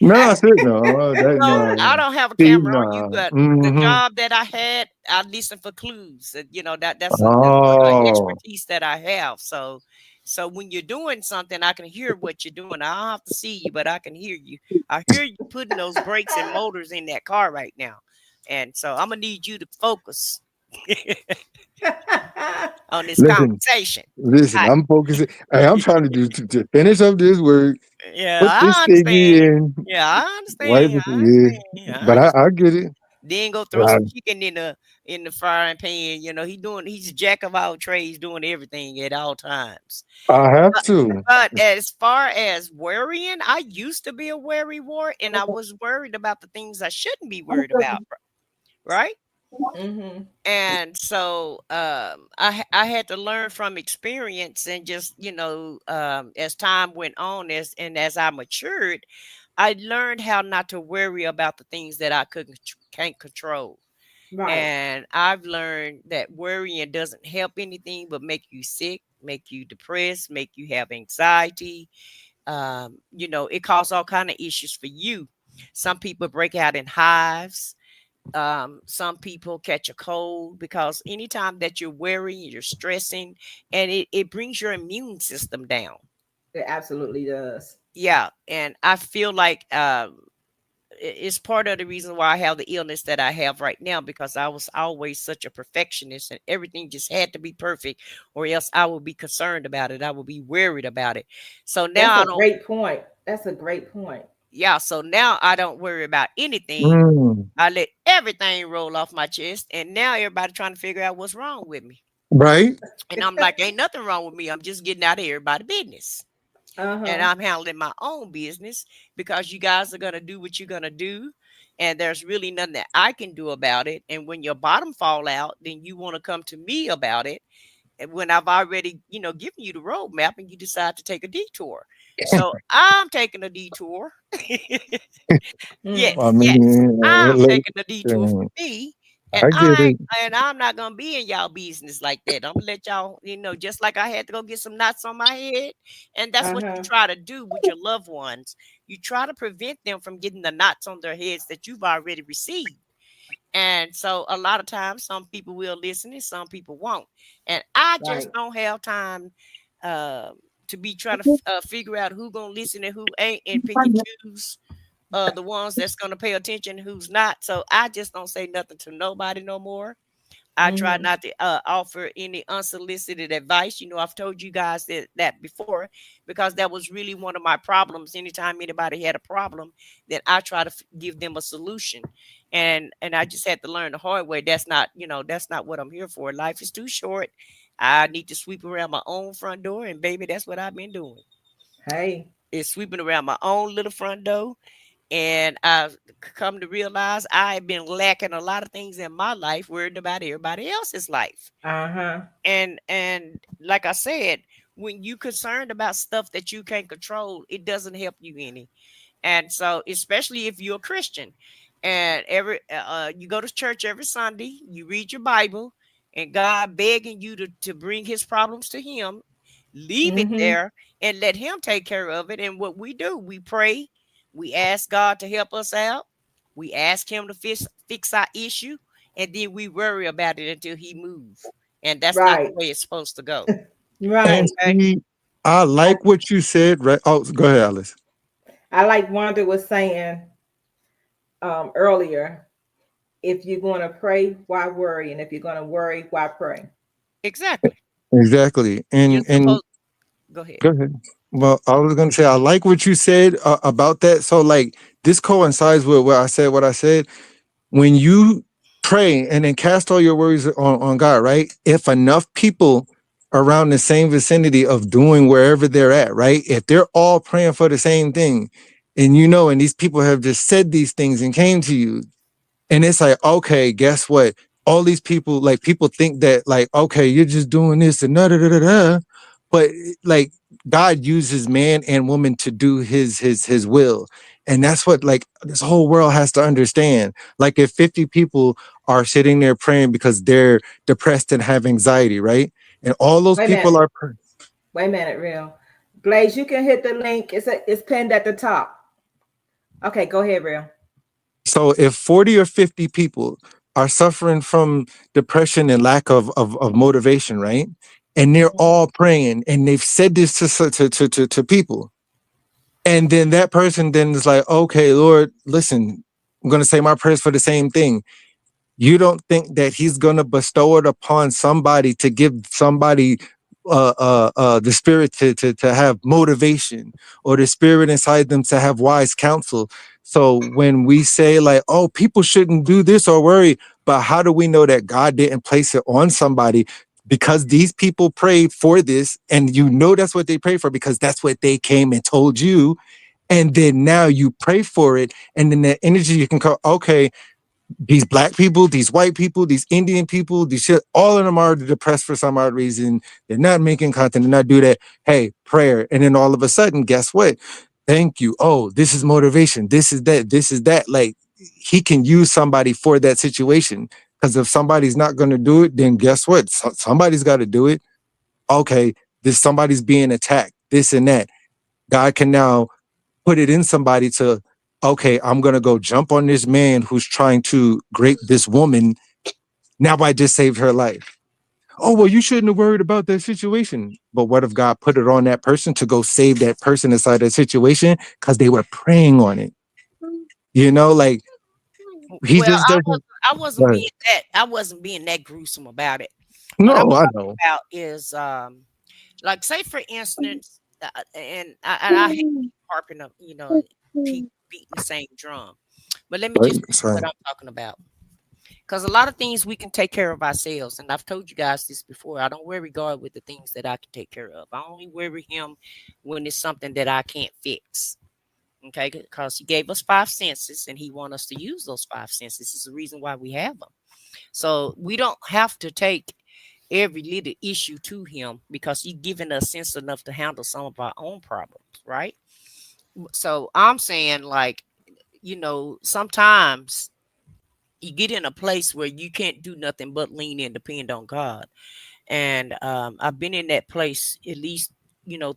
[SPEAKER 2] No, I said no. That
[SPEAKER 3] No, I
[SPEAKER 2] no.
[SPEAKER 3] don't have a
[SPEAKER 2] See,
[SPEAKER 3] camera on you,
[SPEAKER 2] no.
[SPEAKER 3] but the
[SPEAKER 2] Mm-hmm.
[SPEAKER 3] job that I had, I listen for clues. That's one
[SPEAKER 2] Oh,
[SPEAKER 3] expertise that I have. So when you're doing something, I can hear what you're doing. I don't have to see you, but I can hear you. I hear you putting those brakes and motors in that car right now, and so I'm gonna need you to focus on this
[SPEAKER 2] listen,
[SPEAKER 3] conversation.
[SPEAKER 2] listen.
[SPEAKER 3] Hi.
[SPEAKER 2] I'm focusing. Hey, I'm trying to do to finish up this work.
[SPEAKER 3] Yeah,
[SPEAKER 2] Put this
[SPEAKER 3] I
[SPEAKER 2] thingy
[SPEAKER 3] understand.
[SPEAKER 2] in.
[SPEAKER 3] Yeah, I
[SPEAKER 2] Wipe
[SPEAKER 3] understand.
[SPEAKER 2] it.
[SPEAKER 3] I
[SPEAKER 2] Yeah,
[SPEAKER 3] understand. I
[SPEAKER 2] but
[SPEAKER 3] understand.
[SPEAKER 2] I get it.
[SPEAKER 3] Then go throw
[SPEAKER 2] I,
[SPEAKER 3] some chicken in the frying pan. He's a jack of all trades, doing everything at all times.
[SPEAKER 2] I have
[SPEAKER 3] But,
[SPEAKER 2] to.
[SPEAKER 3] but as far as worrying, I used to be a worry wart, and I was worried about the things I shouldn't be worried about, right?
[SPEAKER 1] Hmm.
[SPEAKER 3] And so I had to learn from experience, and just as time went on, as I matured, I learned how not to worry about the things that I can't control.
[SPEAKER 1] Right.
[SPEAKER 3] And I've learned that worrying doesn't help anything but make you sick, make you depressed, make you have anxiety. It causes all kind of issues for you. Some people break out in hives. Some people catch a cold because anytime that you're worrying, you're stressing, and it brings your immune system down.
[SPEAKER 1] It absolutely does.
[SPEAKER 3] Yeah. And I feel like it's part of the reason why I have the illness that I have right now, because I was always such a perfectionist and everything just had to be perfect, or else I would be concerned about it. I would be worried about it. So
[SPEAKER 1] That's
[SPEAKER 3] now I
[SPEAKER 1] a
[SPEAKER 3] don't,
[SPEAKER 1] great point. That's a great point.
[SPEAKER 3] yeah. So now I don't worry about anything.
[SPEAKER 2] Mm,
[SPEAKER 3] I let everything roll off my chest. And now everybody trying to figure out what's wrong with me.
[SPEAKER 2] right?
[SPEAKER 3] And I'm like, ain't nothing wrong with me. I'm just getting out of everybody's business. And
[SPEAKER 1] Uh-huh.
[SPEAKER 3] I'm handling my own business, because you guys are going to do what you're going to do. And there's really nothing that I can do about it. And when your bottom fall out, then you want to come to me about it. And when I've already, given you the roadmap and you decide to take a detour. So I'm taking a detour.
[SPEAKER 1] Mm.
[SPEAKER 2] I
[SPEAKER 3] Yes, yes.
[SPEAKER 2] mean,
[SPEAKER 3] I'm
[SPEAKER 2] like,
[SPEAKER 3] taking a detour for me. And
[SPEAKER 2] I get it.
[SPEAKER 3] I'm not gonna be in y'all business like that. I'm gonna let y'all, just like I had to go get some knots on my head. And that's what you
[SPEAKER 1] Uh-huh.
[SPEAKER 3] try to do with your loved ones. You try to prevent them from getting the knots on their heads that you've already received. And so a lot of times some people will listen and some people won't. And I just
[SPEAKER 1] Right.
[SPEAKER 3] don't have time uh, to be trying to figure out who gonna listen and who ain't, and pick and choose the ones that's going to pay attention, who's not. So I just don't say nothing to nobody no more. I try
[SPEAKER 1] Mm-hmm.
[SPEAKER 3] not to offer any unsolicited advice. I've told you guys that before, because that was really one of my problems. Anytime anybody had a problem, then I try to give them a solution. And I just had to learn the hard way. That's not what I'm here for. Life is too short. I need to sweep around my own front door, and baby, that's what I've been doing.
[SPEAKER 1] Hey.
[SPEAKER 3] Is sweeping around my own little front door. And I've come to realize I've been lacking a lot of things in my life, worried about everybody else's life.
[SPEAKER 1] Uh-huh.
[SPEAKER 3] And like I said, when you concerned about stuff that you can't control, it doesn't help you any. And so, especially if you're a Christian, and you go to church every Sunday, you read your Bible, and God begging you to bring His problems to Him, leave it
[SPEAKER 1] Mm-hmm.
[SPEAKER 3] there and let Him take care of it. And what we do, we pray, we ask God to help us out, we ask Him to fix our issue, and then we worry about it until He moves. And that's not the
[SPEAKER 1] Right.
[SPEAKER 3] way it's supposed to go.
[SPEAKER 2] And
[SPEAKER 1] Right.
[SPEAKER 3] Okay.
[SPEAKER 2] see, I
[SPEAKER 1] I,
[SPEAKER 2] like what you said, right? Oh, go ahead, Alice.
[SPEAKER 1] I like Wanda was saying earlier, if you're going to pray, why worry? And if you're going to worry, why pray?
[SPEAKER 3] Exactly.
[SPEAKER 2] Exactly.
[SPEAKER 3] You're
[SPEAKER 2] And
[SPEAKER 3] supposed go ahead.
[SPEAKER 2] go ahead. Well, I was gonna say I like what you said about that. So like this coincides with what I said. What I said when you pray and then cast all your worries on God, right? If enough people around the same vicinity of doing wherever they're at, right? If they're all praying for the same thing, and these people have just said these things and came to you, and it's like, okay, guess what? All these people, like people think that, like, okay, you're just doing this and da da da da da. But like God uses man and woman to do his will. And that's what like this whole world has to understand. Like if 50 people are sitting there praying because they're depressed and have anxiety, right? And all those
[SPEAKER 1] Wait a
[SPEAKER 2] people
[SPEAKER 1] minute.
[SPEAKER 2] are
[SPEAKER 1] Wait a minute, real. Blaze, you can hit the link. It's pinned at the top. Okay, go ahead, real.
[SPEAKER 2] so if 40 or 50 people are suffering from depression and lack of motivation, right? And they're
[SPEAKER 1] Mhm.
[SPEAKER 2] all praying and they've said this to people. And then that person then is like, okay, Lord, listen, I'm going to say my prayers for the same thing. You don't think that he's going to bestow it upon somebody to give somebody the spirit to have motivation or the spirit inside them to have wise counsel. So when we say like, oh, people shouldn't do this or worry, but how do we know that God didn't place it on somebody? Because these people prayed for this, and that's what they prayed for because that's what they came and told you. And then now you pray for it, and then that energy you can call, okay, these black people, these white people, these Indian people, these shit, all of them are depressed for some odd reason. They're not making content, they're not do that. Hey, prayer. And then all of a sudden, guess what? Thank you. Oh, this is motivation. This is that. This is that. Like he can use somebody for that situation. Because if somebody's not going to do it, then guess what? Somebody's got to do it. Okay, this somebody's being attacked. This and that. God can now put it in somebody to, okay, I'm going to go jump on this man who's trying to grape this woman. Now I just saved her life. Oh, well, you shouldn't have worried about that situation. But what if God put it on that person to go save that person inside that situation because they were praying on it? Like he
[SPEAKER 3] Well,
[SPEAKER 2] just doesn't. Right.
[SPEAKER 3] I wasn't being that gruesome about it. What I'm
[SPEAKER 2] No, I
[SPEAKER 3] talking
[SPEAKER 2] know.
[SPEAKER 3] about is like say for instance, and I hate harping up, keep beating the same drum. But let me
[SPEAKER 2] Right.
[SPEAKER 3] just tell you what
[SPEAKER 2] So
[SPEAKER 3] I'm talking about. Because a lot of things we can take care of ourselves. And I've told you guys this before. I don't worry God with the things that I can take care of. I only worry him when it's something that I can't fix. Okay, because he gave us five senses and he wants us to use those five senses. This is the reason why we have them. So we don't have to take every little issue to him because he's given us sense enough to handle some of our own problems, right? So I'm saying, like, sometimes you get in a place where you can't do nothing but lean and depend on God. And I've been in that place at least,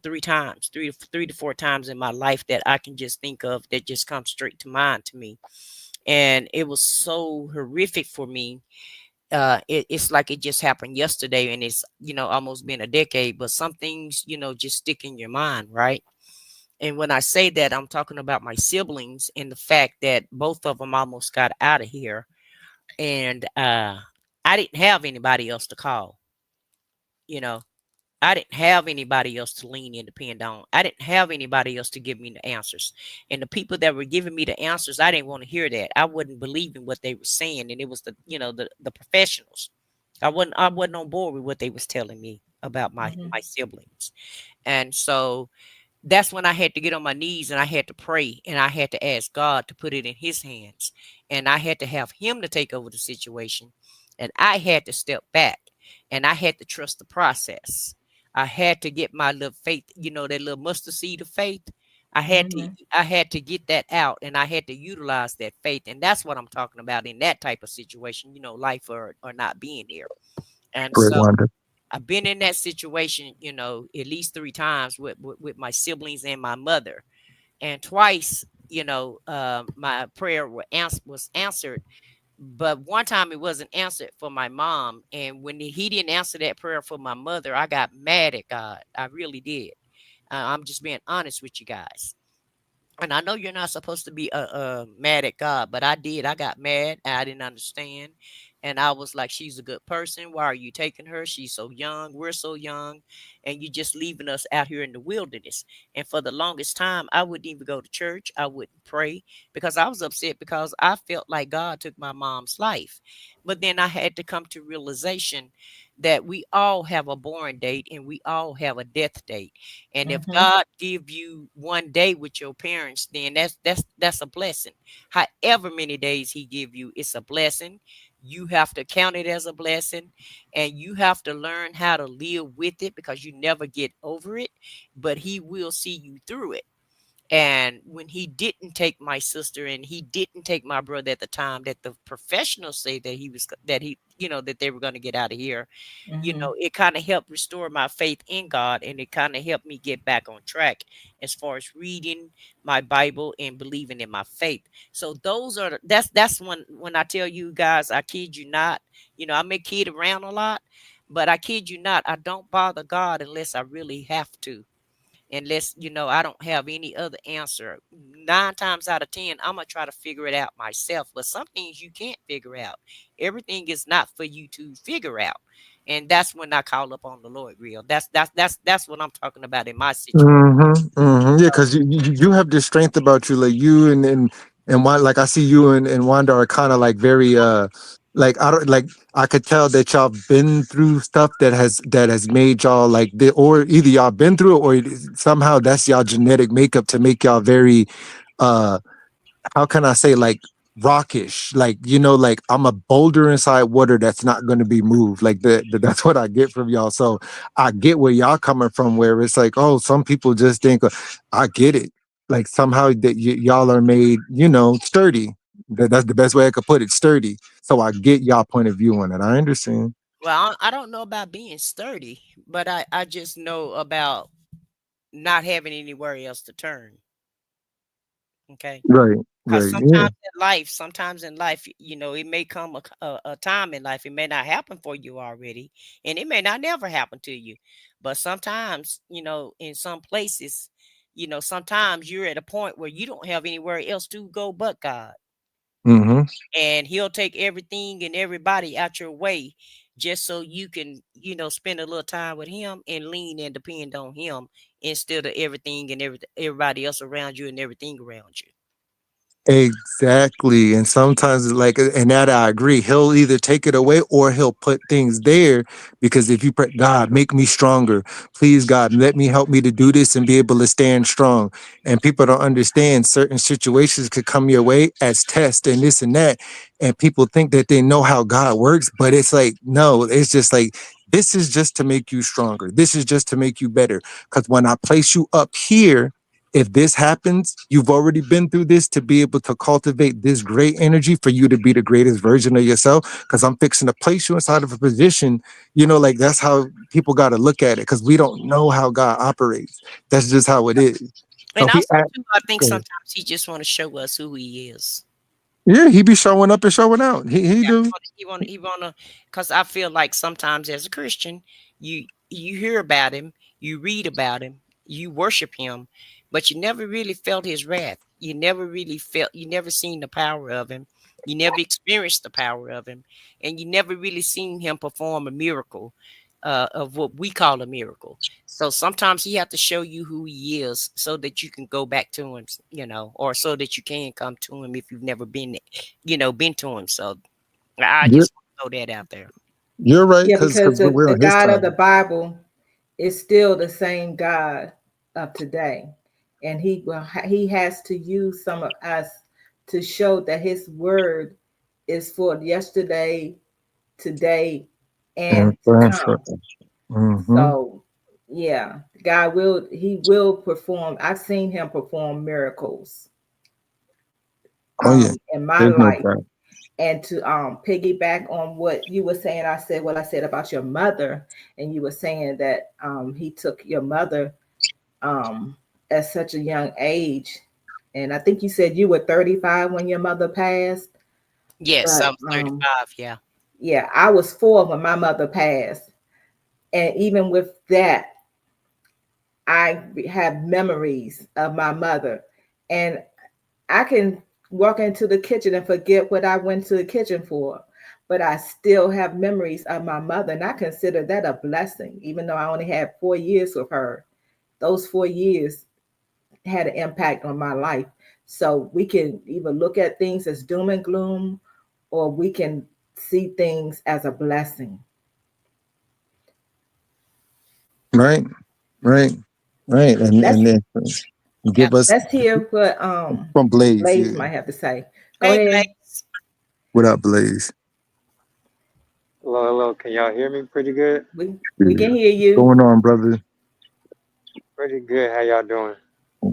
[SPEAKER 3] three times, three to four times in my life that I can just think of that just comes straight to mind to me. And it was so horrific for me. It's like it just happened yesterday, and it's almost been a decade. But some things just stick in your mind, right? And when I say that, I'm talking about my siblings and the fact that both of them almost got out of here, and I didn't have anybody else to call. You know, I didn't have anybody else to lean and depend on. I didn't have anybody else to give me the answers. And the people that were giving me the answers, I didn't want to hear that. I wouldn't believe in what they were saying, and it was the professionals. I wasn't on board with what they was telling me about my
[SPEAKER 1] Mhm.
[SPEAKER 3] siblings. And so that's when I had to get on my knees and I had to pray and I had to ask God to put it in his hands. And I had to have him to take over the situation. And I had to step back and I had to trust the process. I had to get my little faith, that little mustard seed of faith. I had to
[SPEAKER 1] Mhm.
[SPEAKER 3] I had to get that out and I had to utilize that faith. And that's what I'm talking about in that type of situation, life or not being there. And
[SPEAKER 2] great
[SPEAKER 3] so
[SPEAKER 2] wonder.
[SPEAKER 3] I've been in that situation, at least three times with my siblings and my mother, and twice, my prayer was answered, but one time it wasn't answered for my mom, and when he didn't answer that prayer for my mother, I got mad at God. I really did. I'm just being honest with you guys. And I know you're not supposed to be mad at God, but I did. I got mad. And I didn't understand. And I was like, she's a good person. Why are you taking her? She's so young. We're so young. And you're just leaving us out here in the wilderness. And for the longest time, I wouldn't even go to church. I wouldn't pray because I was upset because I felt like God took my mom's life. But then I had to come to realization that we all have a born date and we all have a death date. And if
[SPEAKER 1] Mhm.
[SPEAKER 3] God give you one day with your parents, then that's a blessing. However many days he give you, it's a blessing. You have to count it as a blessing and you have to learn how to live with it because you never get over it, but he will see you through it. And when he didn't take my sister and he didn't take my brother at the time that the professionals say that that they were going to get out of here,
[SPEAKER 1] Mhm.
[SPEAKER 3] it kind of helped restore my faith in God and it kind of helped me get back on track as far as reading my Bible and believing in my faith. So that's when I tell you guys, I kid you not, I may kid around a lot, but I kid you not, I don't bother God unless I really have to. Unless I don't have any other answer. 9 times out of 10, I'm gonna try to figure it out myself. But some things you can't figure out. Everything is not for you to figure out, and that's when I call up on the Lord. Real. That's what I'm talking about in my situation.
[SPEAKER 2] Yeah, because you have this strength about you, like you and why, like I see you and Wanda are kind of like very like I don't like I could tell that y'all been through stuff that has made y'all like or either y'all been through it or somehow that's y'all genetic makeup to make y'all very uh how can I say, like rockish, like like I'm a boulder inside water that's not going to be moved, like that's what I get from y'all. So I get where y'all coming from, where it's like, oh, some people just think I get it, like somehow that y'all are made sturdy. That's the best way I could put it, sturdy. So I get y'all point of view on it. I understand.
[SPEAKER 3] Well, I don't know about being sturdy, but I just know about not having anywhere else to turn. Okay.
[SPEAKER 2] Right,
[SPEAKER 3] Because
[SPEAKER 2] right, yeah.
[SPEAKER 3] sometimes in life, it may come a time in life, it may not happen for you already, and it may not never happen to you. But sometimes, in some places, You know, sometimes you're at a point where you don't have anywhere else to go but God.
[SPEAKER 2] Mm-hmm.
[SPEAKER 3] And he'll take everything and everybody out your way just so you can, you know, spend a little time with him and lean and depend on him instead of everything and everybody else around you and everything around you.
[SPEAKER 2] Exactly. And sometimes like and that I agree. He'll either take it away or he'll put things there because if you pray, God, make me stronger. Please, God, let me help me to do this and be able to stand strong. And people don't understand certain situations could come your way as tests and this and that. And people think that they know how God works, but it's like, no, it's just like this is just to make you stronger. This is just to make you better. Because when I place you up here, if this happens, you've already been through this to be able to cultivate this great energy for you to be the greatest version of yourself. Because I'm fixing to place you inside of a position, you know, like that's how people got to look at it. Because we don't know how God operates. That's just how it is. So
[SPEAKER 3] And
[SPEAKER 2] he,
[SPEAKER 3] also, too, I think
[SPEAKER 2] go ahead.
[SPEAKER 3] sometimes he just want to show us who he is.
[SPEAKER 2] Yeah, he be showing up and showing out. He
[SPEAKER 3] Yeah,
[SPEAKER 2] do.
[SPEAKER 3] he wanna, because I feel like sometimes as a Christian, you hear about him, you read about him, you worship him, but you never really felt his wrath. You never seen the power of him. You never experienced the power of him, and you never really seen him perform a miracle, of what we call a miracle. So sometimes he have to show you who he is so that you can go back to him, you know, or so that you can come to him if you've never been, been to him. So I
[SPEAKER 2] You're,
[SPEAKER 3] just want to throw that out there.
[SPEAKER 2] you're right,
[SPEAKER 1] Yeah,
[SPEAKER 2] because
[SPEAKER 1] because
[SPEAKER 2] we're
[SPEAKER 1] the
[SPEAKER 2] on his
[SPEAKER 1] God of
[SPEAKER 2] time.
[SPEAKER 1] the Bible is still the same God of today. And he has to use some of us to show that his word is for yesterday, today,
[SPEAKER 2] And
[SPEAKER 1] and to
[SPEAKER 2] transfer.
[SPEAKER 1] come.
[SPEAKER 2] Mm-hmm.
[SPEAKER 1] So yeah, he will perform. I've seen him perform miracles
[SPEAKER 2] Oh yeah,
[SPEAKER 1] in my
[SPEAKER 2] there's no
[SPEAKER 1] life.
[SPEAKER 2] doubt.
[SPEAKER 1] And to piggyback on what you were saying, I said what I said about your mother, and you were saying that he took your mother um, at such a young age. And I think you said you were 35 when your mother passed.
[SPEAKER 3] Yes, I
[SPEAKER 1] But
[SPEAKER 3] was 35. Yeah.
[SPEAKER 1] yeah, I was 4 when my mother passed. And even with that, I have memories of my mother. And I can walk into the kitchen and forget what I went to the kitchen for, but I still have memories of my mother. And I consider that a blessing, even though I only had 4 years with her. Those 4 years had an impact on my life. So we can either look at things as doom and gloom, or we can see things as a blessing.
[SPEAKER 2] Right, right, right.
[SPEAKER 1] Let's
[SPEAKER 2] And then
[SPEAKER 3] Yeah.
[SPEAKER 2] give us
[SPEAKER 1] let's hear what
[SPEAKER 2] from Blaze.
[SPEAKER 1] Blaze
[SPEAKER 2] Yeah.
[SPEAKER 1] might have to say. Go
[SPEAKER 3] Hey,
[SPEAKER 1] ahead.
[SPEAKER 3] Blaze.
[SPEAKER 2] What up, Blaze?
[SPEAKER 4] Hello, hello. Can y'all hear me pretty good?
[SPEAKER 1] We can
[SPEAKER 2] Yeah.
[SPEAKER 1] hear you.
[SPEAKER 2] Going on, brother?
[SPEAKER 4] Pretty good. How y'all doing?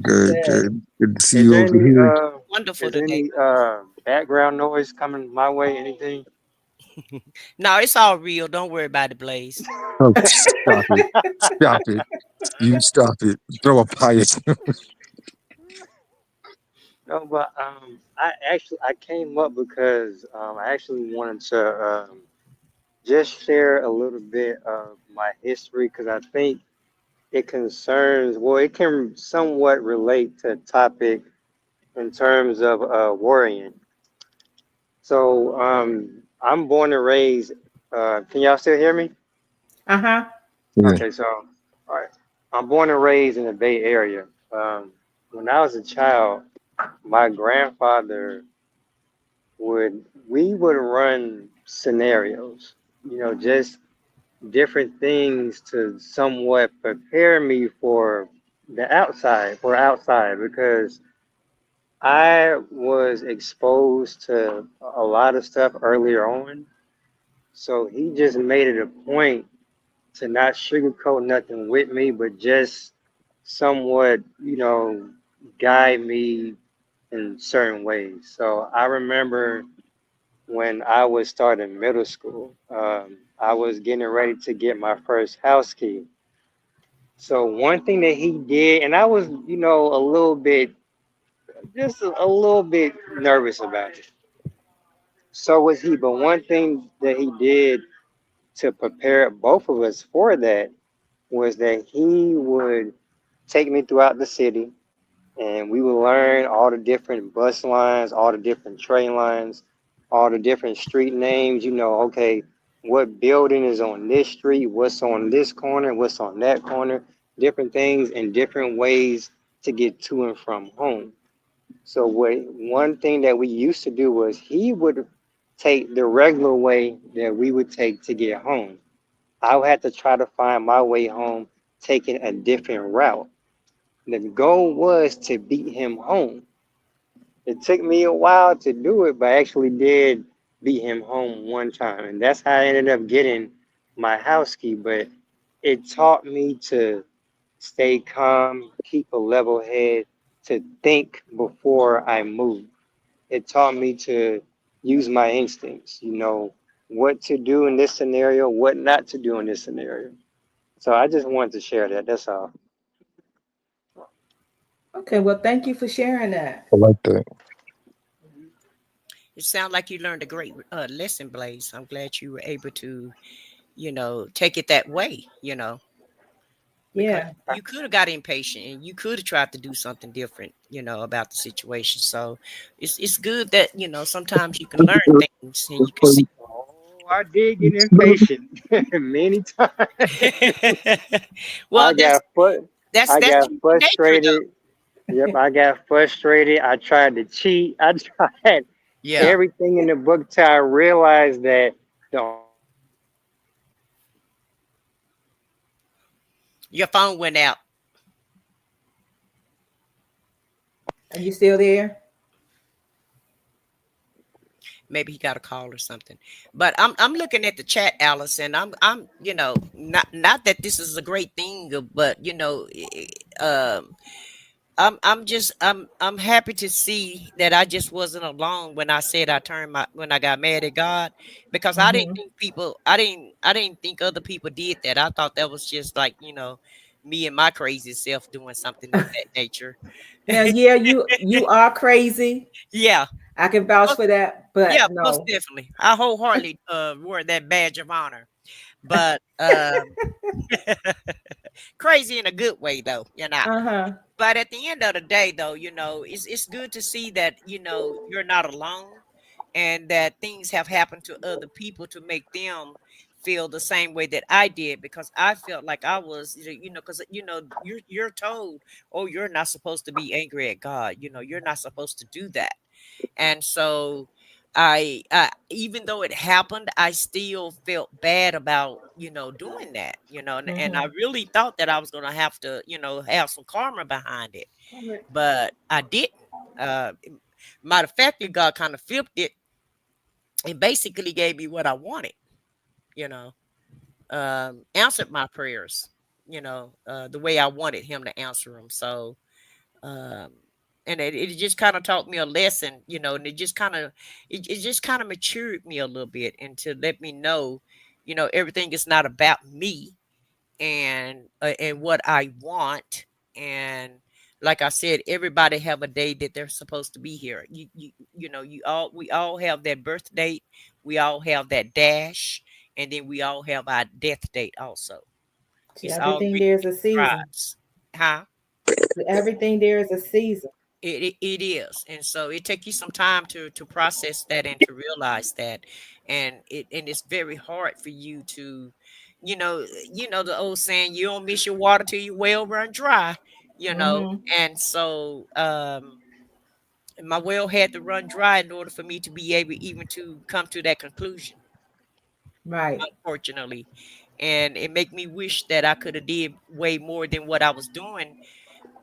[SPEAKER 2] Good,
[SPEAKER 1] Good.
[SPEAKER 2] good. Good to see
[SPEAKER 4] Is
[SPEAKER 2] you
[SPEAKER 4] there
[SPEAKER 2] over
[SPEAKER 4] any
[SPEAKER 2] here.
[SPEAKER 3] Wonderful
[SPEAKER 4] is there
[SPEAKER 3] today.
[SPEAKER 4] any background noise coming my way? Anything?
[SPEAKER 3] No, it's all real. Don't worry about it, Blaze.
[SPEAKER 2] Oh, stop it. Stop it. You stop it. Throw a pious.
[SPEAKER 4] No, but I came up because I actually wanted to just share a little bit of my history because I think it concerns, well, it can somewhat relate to topic in terms of worrying. So I'm born and raised. Can y'all still hear me?
[SPEAKER 1] Uh-huh.
[SPEAKER 2] Yeah.
[SPEAKER 4] Okay, so all right, I'm born and raised in the Bay Area. When I was a child, my grandfather we would run scenarios, just different things to somewhat prepare me for outside, because I was exposed to a lot of stuff earlier on. So he just made it a point to not sugarcoat nothing with me, but just somewhat, guide me in certain ways. So I remember when I was starting middle school, I was getting ready to get my first house key. So one thing that he did, and I was, just a little bit nervous about it. So was he. But one thing that he did to prepare both of us for that was that he would take me throughout the city, and we would learn all the different bus lines, all the different train lines, all the different street names. Okay, what building is on this street, what's on this corner, what's on that corner, different things and different ways to get to and from home. So what one thing that we used to do was he would take the regular way that we would take to get home. I would have to try to find my way home taking a different route. The goal was to beat him home. It took me a while to do it, but I actually did beat him home one time. And that's how I ended up getting my house key. But it taught me to stay calm, keep a level head, to think before I move. It taught me to use my instincts, what to do in this scenario, what not to do in this scenario. So I just wanted to share that. That's all.
[SPEAKER 1] Okay, well, thank you for sharing that.
[SPEAKER 2] I like that.
[SPEAKER 3] It sounds like you learned a great lesson, Blaze. I'm glad you were able to, take it that way, because
[SPEAKER 1] Yeah.
[SPEAKER 3] you could have got impatient and you could have tried to do something different, about the situation. So it's good that, sometimes you can learn things and you can see.
[SPEAKER 4] Oh, I did get impatient many times.
[SPEAKER 3] Well,
[SPEAKER 4] I got fu- I
[SPEAKER 3] that's
[SPEAKER 4] got
[SPEAKER 3] human nature though.
[SPEAKER 4] frustrated. Yep, I got frustrated. I tried to cheat. I tried
[SPEAKER 3] Yeah.
[SPEAKER 4] everything in the book till I realized that the
[SPEAKER 3] Your phone went out.
[SPEAKER 1] Are you still there?
[SPEAKER 3] Maybe he got a call or something. But I'm looking at the chat, Alice, and I'm not that this is a great thing, but I'm just I'm happy to see that I just wasn't alone when I said I turned my when I got mad at God, because I didn't
[SPEAKER 1] Mm-hmm.
[SPEAKER 3] think I didn't think other people did that. I thought that was just like, me and my crazy self doing something of that nature.
[SPEAKER 1] Now, yeah, you are crazy.
[SPEAKER 3] Yeah.
[SPEAKER 1] I can vouch for that,
[SPEAKER 3] Yeah,
[SPEAKER 1] but
[SPEAKER 3] most
[SPEAKER 1] no.
[SPEAKER 3] definitely. I wholeheartedly wear that badge of honor. But crazy in a good way though,
[SPEAKER 1] Uh-huh.
[SPEAKER 3] But at the end of the day though, it's good to see that, you're not alone, and that things have happened to other people to make them feel the same way that I did, because I felt like I was, because you're told, oh, you're not supposed to be angry at God. You're not supposed to do that. And so even though it happened, I still felt bad about, doing that, and I
[SPEAKER 1] Mm-hmm.
[SPEAKER 3] really thought that I was going to have to, have some karma behind it, but I didn't. Uh, Matter of fact, God kind of flipped it and basically gave me what I wanted, you know, answered my prayers, the way I wanted him to answer them. So, um and it just kind of taught me a lesson, and it just kind of matured me a little bit, and to let me know, everything is not about me, and what I want. And like I said, everybody have a day that they're supposed to be here. We all have that birth date, we all have that dash, and then we all have our death date also.
[SPEAKER 1] To
[SPEAKER 3] It's all
[SPEAKER 1] everything
[SPEAKER 3] written
[SPEAKER 1] there's
[SPEAKER 3] in
[SPEAKER 1] a
[SPEAKER 3] the
[SPEAKER 1] season.
[SPEAKER 3] scribes. Huh?
[SPEAKER 1] To everything there is a season.
[SPEAKER 3] It is, and so it takes you some time to process that and to realize that, and it's very hard for you to, the old saying, you don't miss your water till your well run dry,
[SPEAKER 1] Mm-hmm.
[SPEAKER 3] and so my well had to run dry in order for me to be able even to come to that conclusion,
[SPEAKER 1] Right.
[SPEAKER 3] unfortunately, and it make me wish that I could have did way more than what I was doing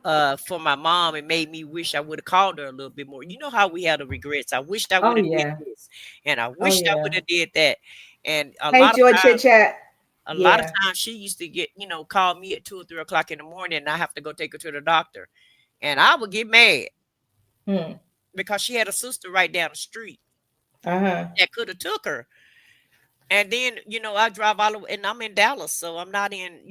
[SPEAKER 3] for my mom. It made me wish I would have called her a little bit more. You know how we had the regrets. I wished I
[SPEAKER 1] Oh
[SPEAKER 3] would have did
[SPEAKER 1] yeah.
[SPEAKER 3] this, and I
[SPEAKER 1] Oh
[SPEAKER 3] wished I would
[SPEAKER 1] yeah.
[SPEAKER 3] have did that. And
[SPEAKER 1] Hey, Joy Chit Chat.
[SPEAKER 3] a lot of
[SPEAKER 1] Yeah.
[SPEAKER 3] times she used to get, call me at 2 or 3 o'clock in the morning, and I have to go take her to the doctor, and I would get mad
[SPEAKER 1] Hmm.
[SPEAKER 3] because she had a sister right down the street
[SPEAKER 1] Uh-huh.
[SPEAKER 3] that could have took her. And then, I drive all the way, and I'm in Dallas, so I'm not in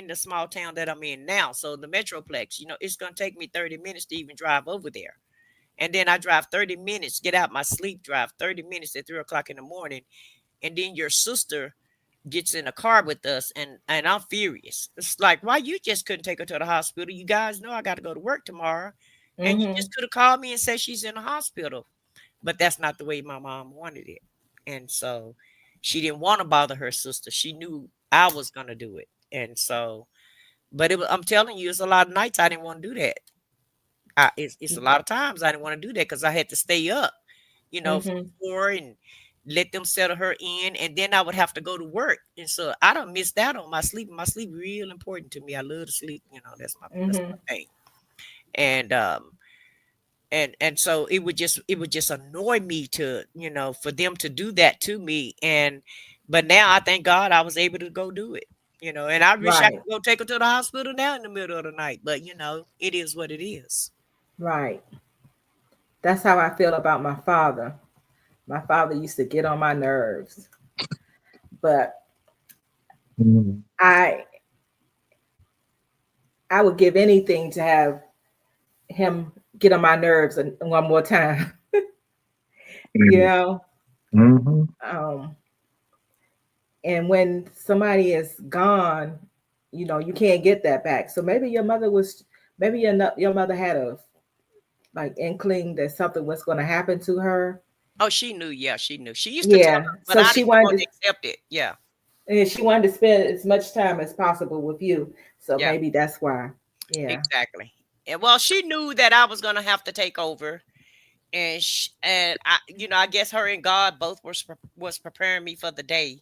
[SPEAKER 3] the small town that I'm in now. So the Metroplex, it's gonna take me 30 minutes to even drive over there. And then I drive 30 minutes, get out my sleep, drive 30 minutes at 3 o'clock in the morning. And then your sister gets in a car with us, and I'm furious. It's like, why you just couldn't take her to the hospital? You guys know I got to go to work tomorrow, and you
[SPEAKER 1] Mm-hmm.
[SPEAKER 3] just could have called me and said she's in the hospital. But that's not the way my mom wanted it, and so she didn't want to bother her sister. She knew I was gonna do it, and so. But I'm telling you, it's a lot of nights I didn't want to do that. It's a lot of times I didn't want to do that because I had to stay up, from
[SPEAKER 1] Mm-hmm.
[SPEAKER 3] 4 and let them settle her in, and then I would have to go to work, and so I don't miss that on my sleep. My sleep real important to me. I love to sleep. That's my
[SPEAKER 1] Mm-hmm.
[SPEAKER 3] thing, and so it would just annoy me to for them to do that to me, but now I thank God I was able to go do it. And I wish I
[SPEAKER 1] Right.
[SPEAKER 3] could go take her to the hospital now in the middle of the night, but it is what it is.
[SPEAKER 1] Right. That's how I feel about my father. My father used to get on my nerves, but
[SPEAKER 2] Mhm.
[SPEAKER 1] I I would give anything to have him get on my nerves one more time. you know.
[SPEAKER 2] Mhm.
[SPEAKER 1] Um, and when somebody is gone, you can't get that back. So maybe your mother had a like inkling that something was going to happen to her.
[SPEAKER 3] Oh, she knew. Yeah, she knew. She used to tell
[SPEAKER 1] Yeah.
[SPEAKER 3] her, but
[SPEAKER 1] So
[SPEAKER 3] I didn't want to accept it. Yeah,
[SPEAKER 1] she wanted to spend as much time as possible with you. So
[SPEAKER 3] yeah,
[SPEAKER 1] maybe that's why. Yeah.
[SPEAKER 3] exactly. And well, she knew that I was gonna have to take over, and I guess her and God both was preparing me for the day,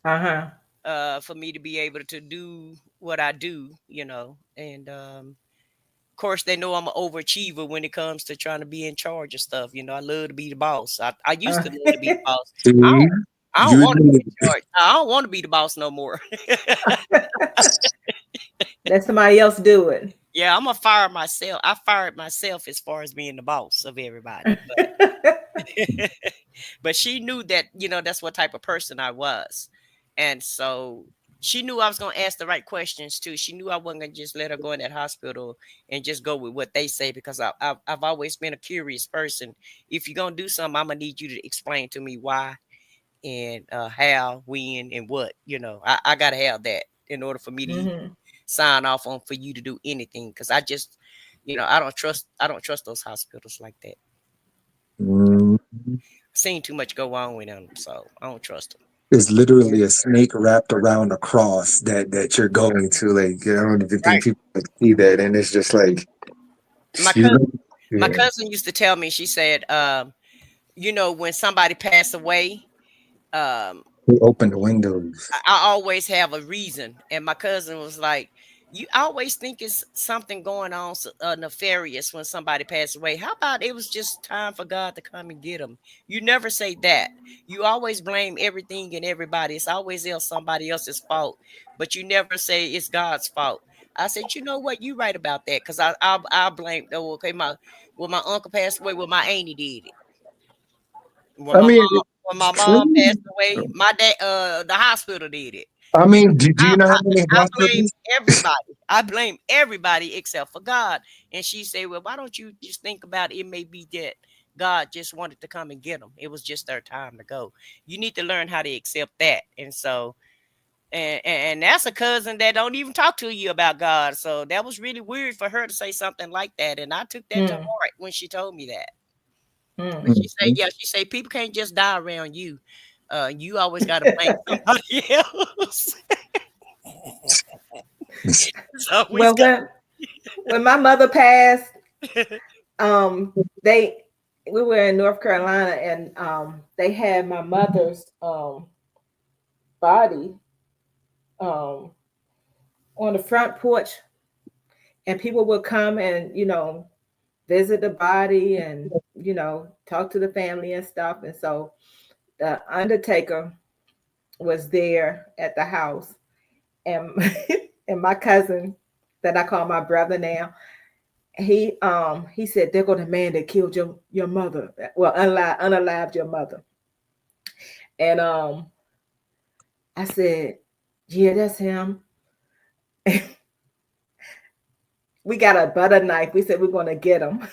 [SPEAKER 1] Uh-huh.
[SPEAKER 3] for me to be able to do what I do, and of course they know I'm an overachiever when it comes to trying to be in charge of stuff. I love to be the boss. I used
[SPEAKER 1] Uh,
[SPEAKER 3] to love to be the boss. I
[SPEAKER 2] See,
[SPEAKER 3] don't, I don't
[SPEAKER 2] you
[SPEAKER 3] want to be
[SPEAKER 2] did.
[SPEAKER 3] in charge. I don't want to be the boss no more.
[SPEAKER 1] let somebody else do it.
[SPEAKER 3] Yeah, I'm gonna fire myself. I fired myself as far as being the boss of everybody, but she knew that that's what type of person I was, and so she knew I was gonna ask the right questions too. She knew I wasn't gonna just let her go in that hospital and just go with what they say, because I've always been a curious person. If you're gonna do something, I'm gonna need you to explain to me why and how, when, and what. I gotta have that in order for me to even
[SPEAKER 1] hmm
[SPEAKER 3] sign off on for you to do anything, because I don't trust those hospitals like that.
[SPEAKER 2] Mhm.
[SPEAKER 3] I've seen too much go on with them, so I don't trust them.
[SPEAKER 2] It's literally a snake wrapped around a cross that you're going to. Like, I don't even think
[SPEAKER 3] Right.
[SPEAKER 2] people like see that, and it's just like,
[SPEAKER 3] My
[SPEAKER 2] you
[SPEAKER 3] cousin,
[SPEAKER 2] know,
[SPEAKER 3] my
[SPEAKER 2] yeah.
[SPEAKER 3] cousin used to tell me. She said, when somebody passed away, um,
[SPEAKER 2] They open the windows.
[SPEAKER 3] I always have a reason. And my cousin was like, you always think it's something going on nefarious when somebody passed away. How about it was just time for God to come and get them? You never say that. You always blame everything and everybody. It's always somebody else's fault, but you never say it's God's fault. I said, you know what? You right about that, because I blame. Oh, okay, my uncle passed away. Well, my auntie did it. When
[SPEAKER 2] I
[SPEAKER 3] my
[SPEAKER 2] mean,
[SPEAKER 3] mom when my
[SPEAKER 2] true.
[SPEAKER 3] mom passed away, my dad the hospital did it.
[SPEAKER 2] I mean, do
[SPEAKER 3] I,
[SPEAKER 2] you know
[SPEAKER 3] I,
[SPEAKER 2] how many
[SPEAKER 3] I blame
[SPEAKER 2] hospitals?
[SPEAKER 3] everybody. I blame everybody except for God. And she said, well, why don't you just think about it? It may be that God just wanted to come and get them. It was just their time to go. You need to learn how to accept that. And so, and that's a cousin that don't even talk to you about God. So that was really weird for her to say something like that. And I took that to
[SPEAKER 1] Hmm.
[SPEAKER 3] heart when she told me that. But
[SPEAKER 1] Hmm.
[SPEAKER 3] she said,
[SPEAKER 2] Mhm.
[SPEAKER 3] yeah, she said people can't just die around you. You always got to blame somebody else. So we
[SPEAKER 1] Well, when my mother passed, um, they we were in North Carolina, and they had my mother's body um on the front porch, and people would come and visit the body and talk to the family and stuff. And so the undertaker was there at the house, and and my cousin that I call my brother now, he said, "There go the man that killed your mother, well, unalived your mother." And I said, "Yeah, that's him." We got a butter knife. We said we're gonna get him.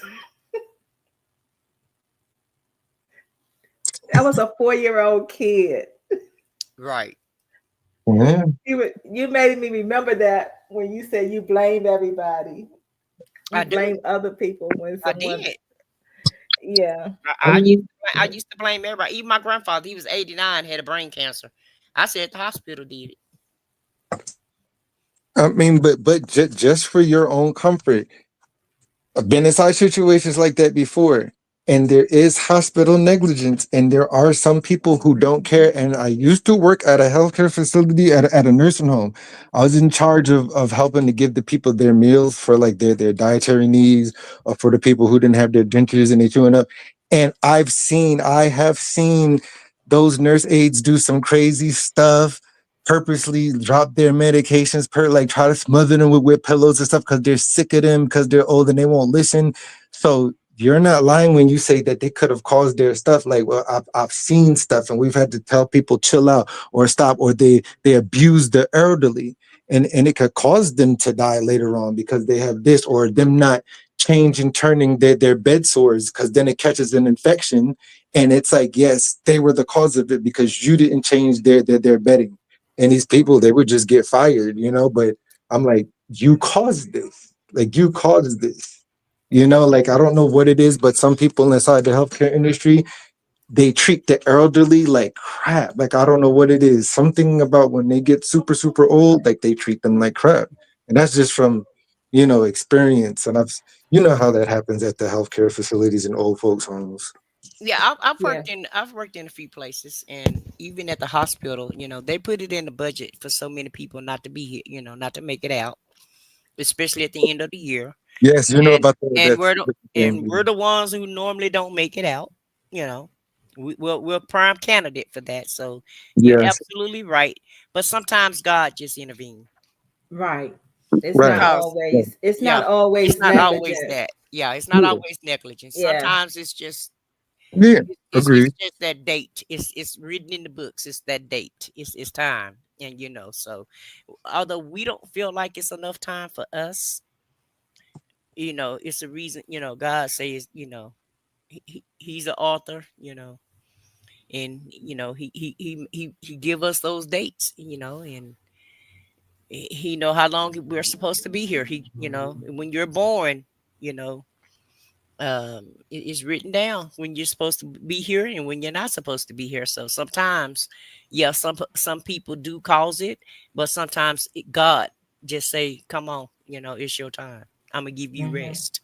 [SPEAKER 1] That was a 4-year-old kid.
[SPEAKER 3] right.
[SPEAKER 2] Yeah.
[SPEAKER 1] You made me remember that when you said you blame everybody. You
[SPEAKER 3] I do.
[SPEAKER 1] blame other people when
[SPEAKER 3] I
[SPEAKER 1] someone.
[SPEAKER 3] did.
[SPEAKER 1] Yeah.
[SPEAKER 2] I mean,
[SPEAKER 3] I used to blame everybody. Even my grandfather, he was 89, had a brain cancer. I said the hospital did it.
[SPEAKER 2] but just for your own comfort, I've been inside situations like that before. And there is hospital negligence, and there are some people who don't care. And I used to work at a healthcare facility at a nursing home. I was in charge of helping to give the people their meals for like their dietary needs, or for the people who didn't have their dentures and they chewing up. And I have seen those nurse aides do some crazy stuff, purposely drop their medications, like try to smother them with pillows and stuff because they're sick of them, because they're old and they won't listen. So you're not lying when you say that they could have caused their stuff. Like, well, I've seen stuff, and we've had to tell people chill out or stop, or they abuse the elderly, and it could cause them to die later on because they have this, or them not changing, turning their bed sores, because then it catches an infection. And it's like, yes, they were the cause of it because you didn't change their bedding. And these people, they would just get fired, but I'm like, you caused this. Like, you caused this. Like, I don't know what it is, but some people inside the healthcare industry, they treat the elderly like crap. Like, I don't know what it is. Something about when they get super, super old, like they treat them like crap. And that's just from, experience. And you know how that happens at the healthcare facilities and old folks' homes.
[SPEAKER 3] Yeah,
[SPEAKER 1] Yeah.
[SPEAKER 3] I've worked in a few places, and even at the hospital, they put it in the budget for so many people not to be here, not to make it out, especially at the end of the year.
[SPEAKER 2] Yes, you know
[SPEAKER 3] And
[SPEAKER 2] about
[SPEAKER 3] and we're the
[SPEAKER 2] that
[SPEAKER 3] and we're
[SPEAKER 2] thing.
[SPEAKER 3] the ones who normally don't make it out. You know, we're a prime candidate for that. So you're
[SPEAKER 2] Yes,
[SPEAKER 3] absolutely right. But sometimes God just intervenes
[SPEAKER 1] Right. It's not
[SPEAKER 2] right.
[SPEAKER 3] because
[SPEAKER 1] always. It's
[SPEAKER 3] yeah,
[SPEAKER 1] not
[SPEAKER 3] it's
[SPEAKER 1] always
[SPEAKER 3] not always
[SPEAKER 1] negligent.
[SPEAKER 3] that. Yeah, it's not
[SPEAKER 2] Yeah,
[SPEAKER 3] always negligence.
[SPEAKER 1] Yeah.
[SPEAKER 3] Sometimes it's just
[SPEAKER 2] yeah,
[SPEAKER 3] it's
[SPEAKER 2] agreed.
[SPEAKER 3] just that date. It's written in the books. It's that date. It's time. And so although we don't feel like it's enough time for us, it's a reason. God says, he's the author. And he give us those dates. And he know how long we're supposed to be here. And when you're born, you know it's written down when you're supposed to be here and when you're not supposed to be here. So sometimes, yeah, some people do cause it, but sometimes God just say, come on, it's your time. I'm gonna give you
[SPEAKER 1] Hmm.
[SPEAKER 3] rest.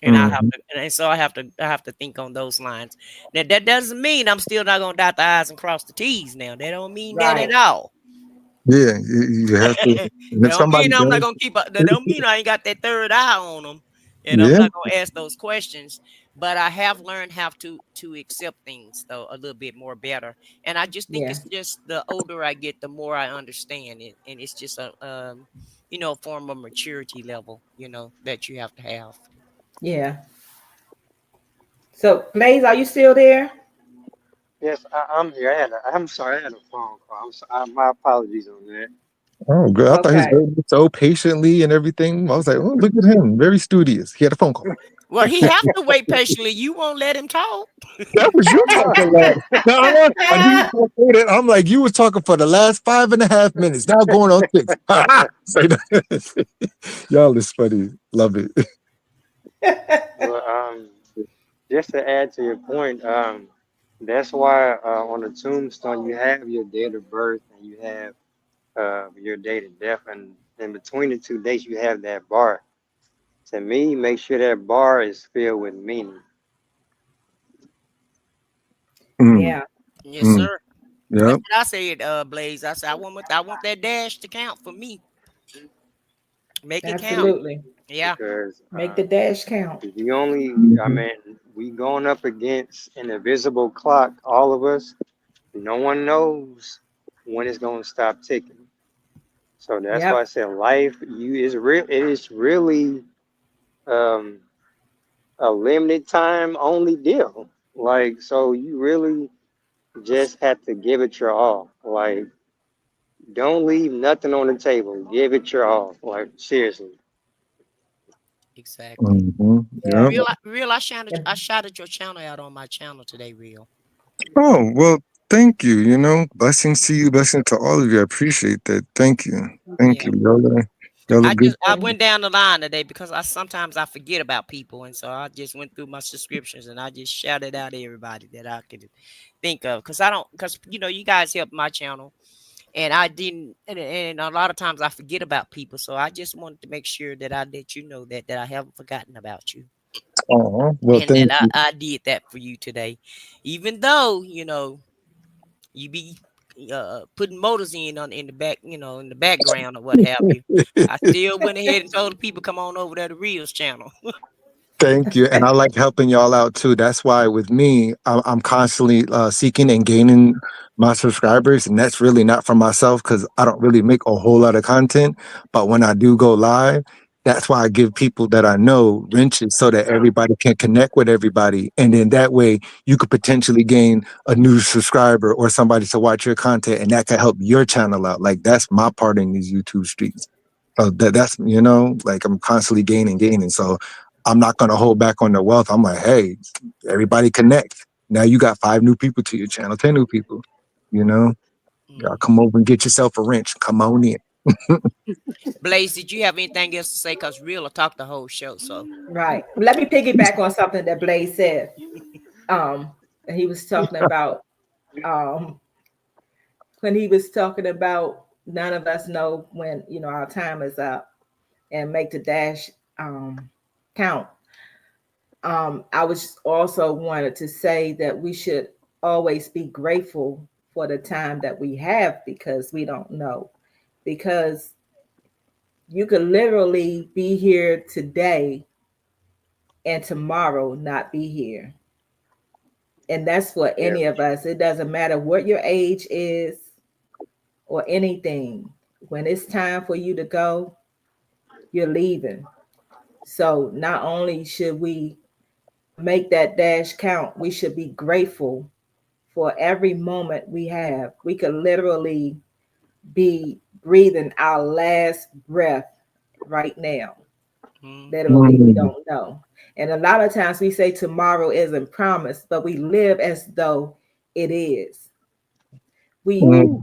[SPEAKER 3] And I have
[SPEAKER 2] Mhm.
[SPEAKER 3] to, and so I have to think on those lines. Now that doesn't mean I'm still not gonna dot the I's and cross the T's. Now that don't mean that at
[SPEAKER 1] Right.
[SPEAKER 3] all.
[SPEAKER 2] Yeah, you have to. And
[SPEAKER 3] That
[SPEAKER 2] if
[SPEAKER 3] don't
[SPEAKER 2] somebody
[SPEAKER 3] mean I'm not
[SPEAKER 2] does,
[SPEAKER 3] gonna keep up. That don't mean I ain't got that third eye on them, and I'm
[SPEAKER 2] yeah,
[SPEAKER 3] not gonna ask those questions. But I have learned how to accept things though a little bit more better. And I just think
[SPEAKER 1] Yeah.
[SPEAKER 3] it's just the older I get, the more I understand it, and it's just a form of maturity level, that you have to have.
[SPEAKER 1] Yeah. So, Blaze, are you still there?
[SPEAKER 4] Yes, I'm here. I'm sorry, I had a phone call. My apologies on that.
[SPEAKER 2] oh, good. I thought he was
[SPEAKER 1] Okay.
[SPEAKER 2] very so patiently and everything. I was like, oh, look at him, very studious. He had a phone call.
[SPEAKER 3] Well, he have to wait patiently. You won't let him talk.
[SPEAKER 2] That was you
[SPEAKER 4] Oh no.
[SPEAKER 2] talking last. Now, I knew you were gonna say that. I'm like, you was talking for the last 5.5 minutes. Now going on 6. Say that. Y'all is funny. Love it.
[SPEAKER 4] Well, just to add to your point, that's why on the tombstone you have your date of birth and you have your date of death, and in between the two dates you have that bar. To me, make sure that bar is filled with meaning.
[SPEAKER 2] Mm,
[SPEAKER 1] Yeah.
[SPEAKER 3] Yes,
[SPEAKER 2] mm,
[SPEAKER 3] sir. That's
[SPEAKER 2] yep.
[SPEAKER 3] what I said, Blaze. I said I want that dash to count for me. Make it count.
[SPEAKER 1] Absolutely.
[SPEAKER 3] Yeah.
[SPEAKER 4] Because
[SPEAKER 1] Make the dash count.
[SPEAKER 4] we only, I
[SPEAKER 2] Mhm.
[SPEAKER 4] mean, we going up against an invisible clock, all of us. No one knows when it's going to stop ticking. So that's why I
[SPEAKER 1] Yep.
[SPEAKER 4] said life you is real. It is really um, a limited time only deal. Like, so you really just have to give it your all. Like, don't leave nothing on the table. Give it your all. Like, seriously.
[SPEAKER 3] Exactly.
[SPEAKER 2] Mhm,
[SPEAKER 1] Yeah.
[SPEAKER 2] yep.
[SPEAKER 3] Real, I shouted your channel out on my channel today, real.
[SPEAKER 2] Oh well. Thank you. You know, blessings to you, blessings to all of you. I appreciate that. Thank you. Thank
[SPEAKER 3] Yeah.
[SPEAKER 2] you. Y'all are good.
[SPEAKER 3] I went down the line today because sometimes I forget about people, and so I just went through my subscriptions and I just shouted out everybody that I could think of, because you guys helped my channel, and I didn't, and a lot of times I forget about people, so I just wanted to make sure that I let you know that I haven't forgotten about you,
[SPEAKER 2] Well,
[SPEAKER 3] and that
[SPEAKER 2] thank you.
[SPEAKER 3] I did that for you today, even though you be putting motors in the back, in the background or what have you. I still went ahead and told the people come on over there to Reels channel.
[SPEAKER 2] Thank you. And I like helping y'all out too. That's why with me, I'm constantly seeking and gaining my subscribers. And that's really not for myself because I don't really make a whole lot of content. But when I do go live, that's why I give people that I know wrenches so that everybody can connect with everybody. And then that way you could potentially gain a new subscriber or somebody to watch your content. And that could help your channel out. Like that's my part in these YouTube streets. That's, like I'm constantly gaining. So I'm not going to hold back on the wealth. I'm like, hey, everybody connect. Now you got 5 new people to your channel, 10 new people. Y'all come over and get yourself a wrench. Come on in.
[SPEAKER 3] Blaze, did you have anything else to say? Because Real will talk the whole show. So
[SPEAKER 1] Right. Let me piggyback on something that Blaze said. Um, he was talking about um when he was talking about none of us know when our time is up and make the dash count. I was also wanted to say that we should always be grateful for the time that we have because we don't know. Because you could literally be here today and tomorrow not be here. And that's for
[SPEAKER 4] Yeah.
[SPEAKER 1] any of us. It doesn't matter what your age is or anything. When it's time for you to go, you're leaving. So not only should we make that dash count, we should be grateful for every moment we have. We could literally be breathing our last breath right now. Literally, we
[SPEAKER 2] Mm,
[SPEAKER 1] don't know. And a lot of times we say tomorrow isn't promised, but we live as though it is. We
[SPEAKER 2] mm,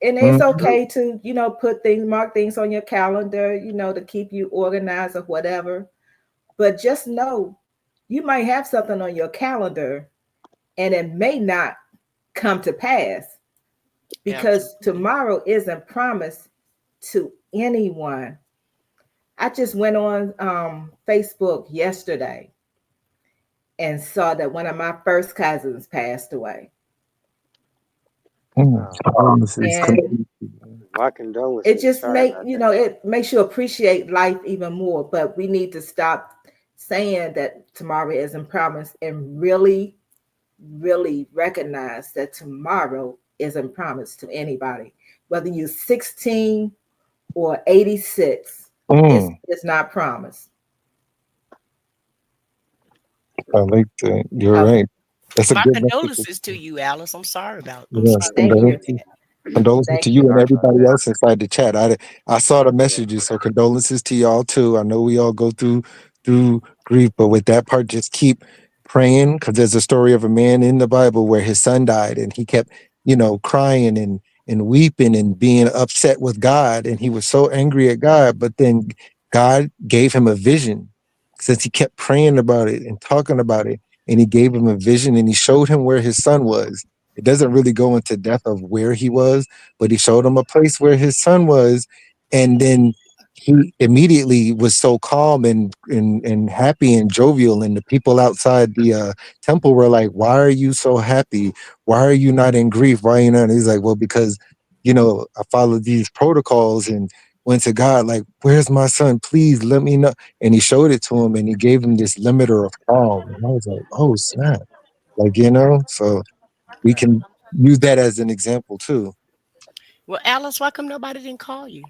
[SPEAKER 1] and it's
[SPEAKER 2] mm,
[SPEAKER 1] okay to, put things, mark things on your calendar, to keep you organized or whatever. But just know you might have something on your calendar and it may not come to pass because
[SPEAKER 3] absolutely.
[SPEAKER 1] tomorrow isn't promised to anyone. I just went on Facebook yesterday and saw that one of my first cousins passed away.
[SPEAKER 2] mm.
[SPEAKER 4] Wow.
[SPEAKER 2] Condolences,
[SPEAKER 1] And
[SPEAKER 4] My
[SPEAKER 1] it
[SPEAKER 4] condolences.
[SPEAKER 1] just
[SPEAKER 4] Sorry about that.
[SPEAKER 1] it makes you appreciate life even more. But we need to stop saying that tomorrow isn't promised and really, really recognize that tomorrow isn't promised to anybody. Whether you're 16 or 86,
[SPEAKER 2] Mm,
[SPEAKER 1] it's not promised.
[SPEAKER 2] I like that. You're
[SPEAKER 1] Okay.
[SPEAKER 2] right. That's a
[SPEAKER 3] My
[SPEAKER 2] good message.
[SPEAKER 3] condolences to you, Alice. I'm
[SPEAKER 2] Yes,
[SPEAKER 3] sorry to
[SPEAKER 1] Thank
[SPEAKER 3] hear
[SPEAKER 1] you.
[SPEAKER 2] condolences.
[SPEAKER 3] that.
[SPEAKER 2] Condolences to
[SPEAKER 1] Thank
[SPEAKER 2] you
[SPEAKER 1] you.
[SPEAKER 2] and
[SPEAKER 4] Sorry about
[SPEAKER 2] everybody
[SPEAKER 4] that.
[SPEAKER 2] else inside the chat. I saw the
[SPEAKER 4] Yeah.
[SPEAKER 2] messages, so condolences to y'all too. I know we all go through grief, but with that part, just keep praying because there's a story of a man in the Bible where his son died, and he kept, crying and weeping and being upset with God, and he was so angry at God. But then God gave him a vision since he kept praying about it and talking about it, and he gave him a vision and he showed him where his son was. It doesn't really go into depth of where he was, but he showed him a place where his son was, and then he immediately was so calm and happy and jovial, and the people outside the temple were like, "Why are you so happy? Why are you not in grief? Why are you not?" And he's like, "Well, because I followed these protocols and went to God, like, where's my son? Please let me know." And he showed it to him, and he gave him this limiter of calm. And I was like, "Oh snap!" Like so we can use that as an example too.
[SPEAKER 3] Well, Alice, why come nobody didn't call you?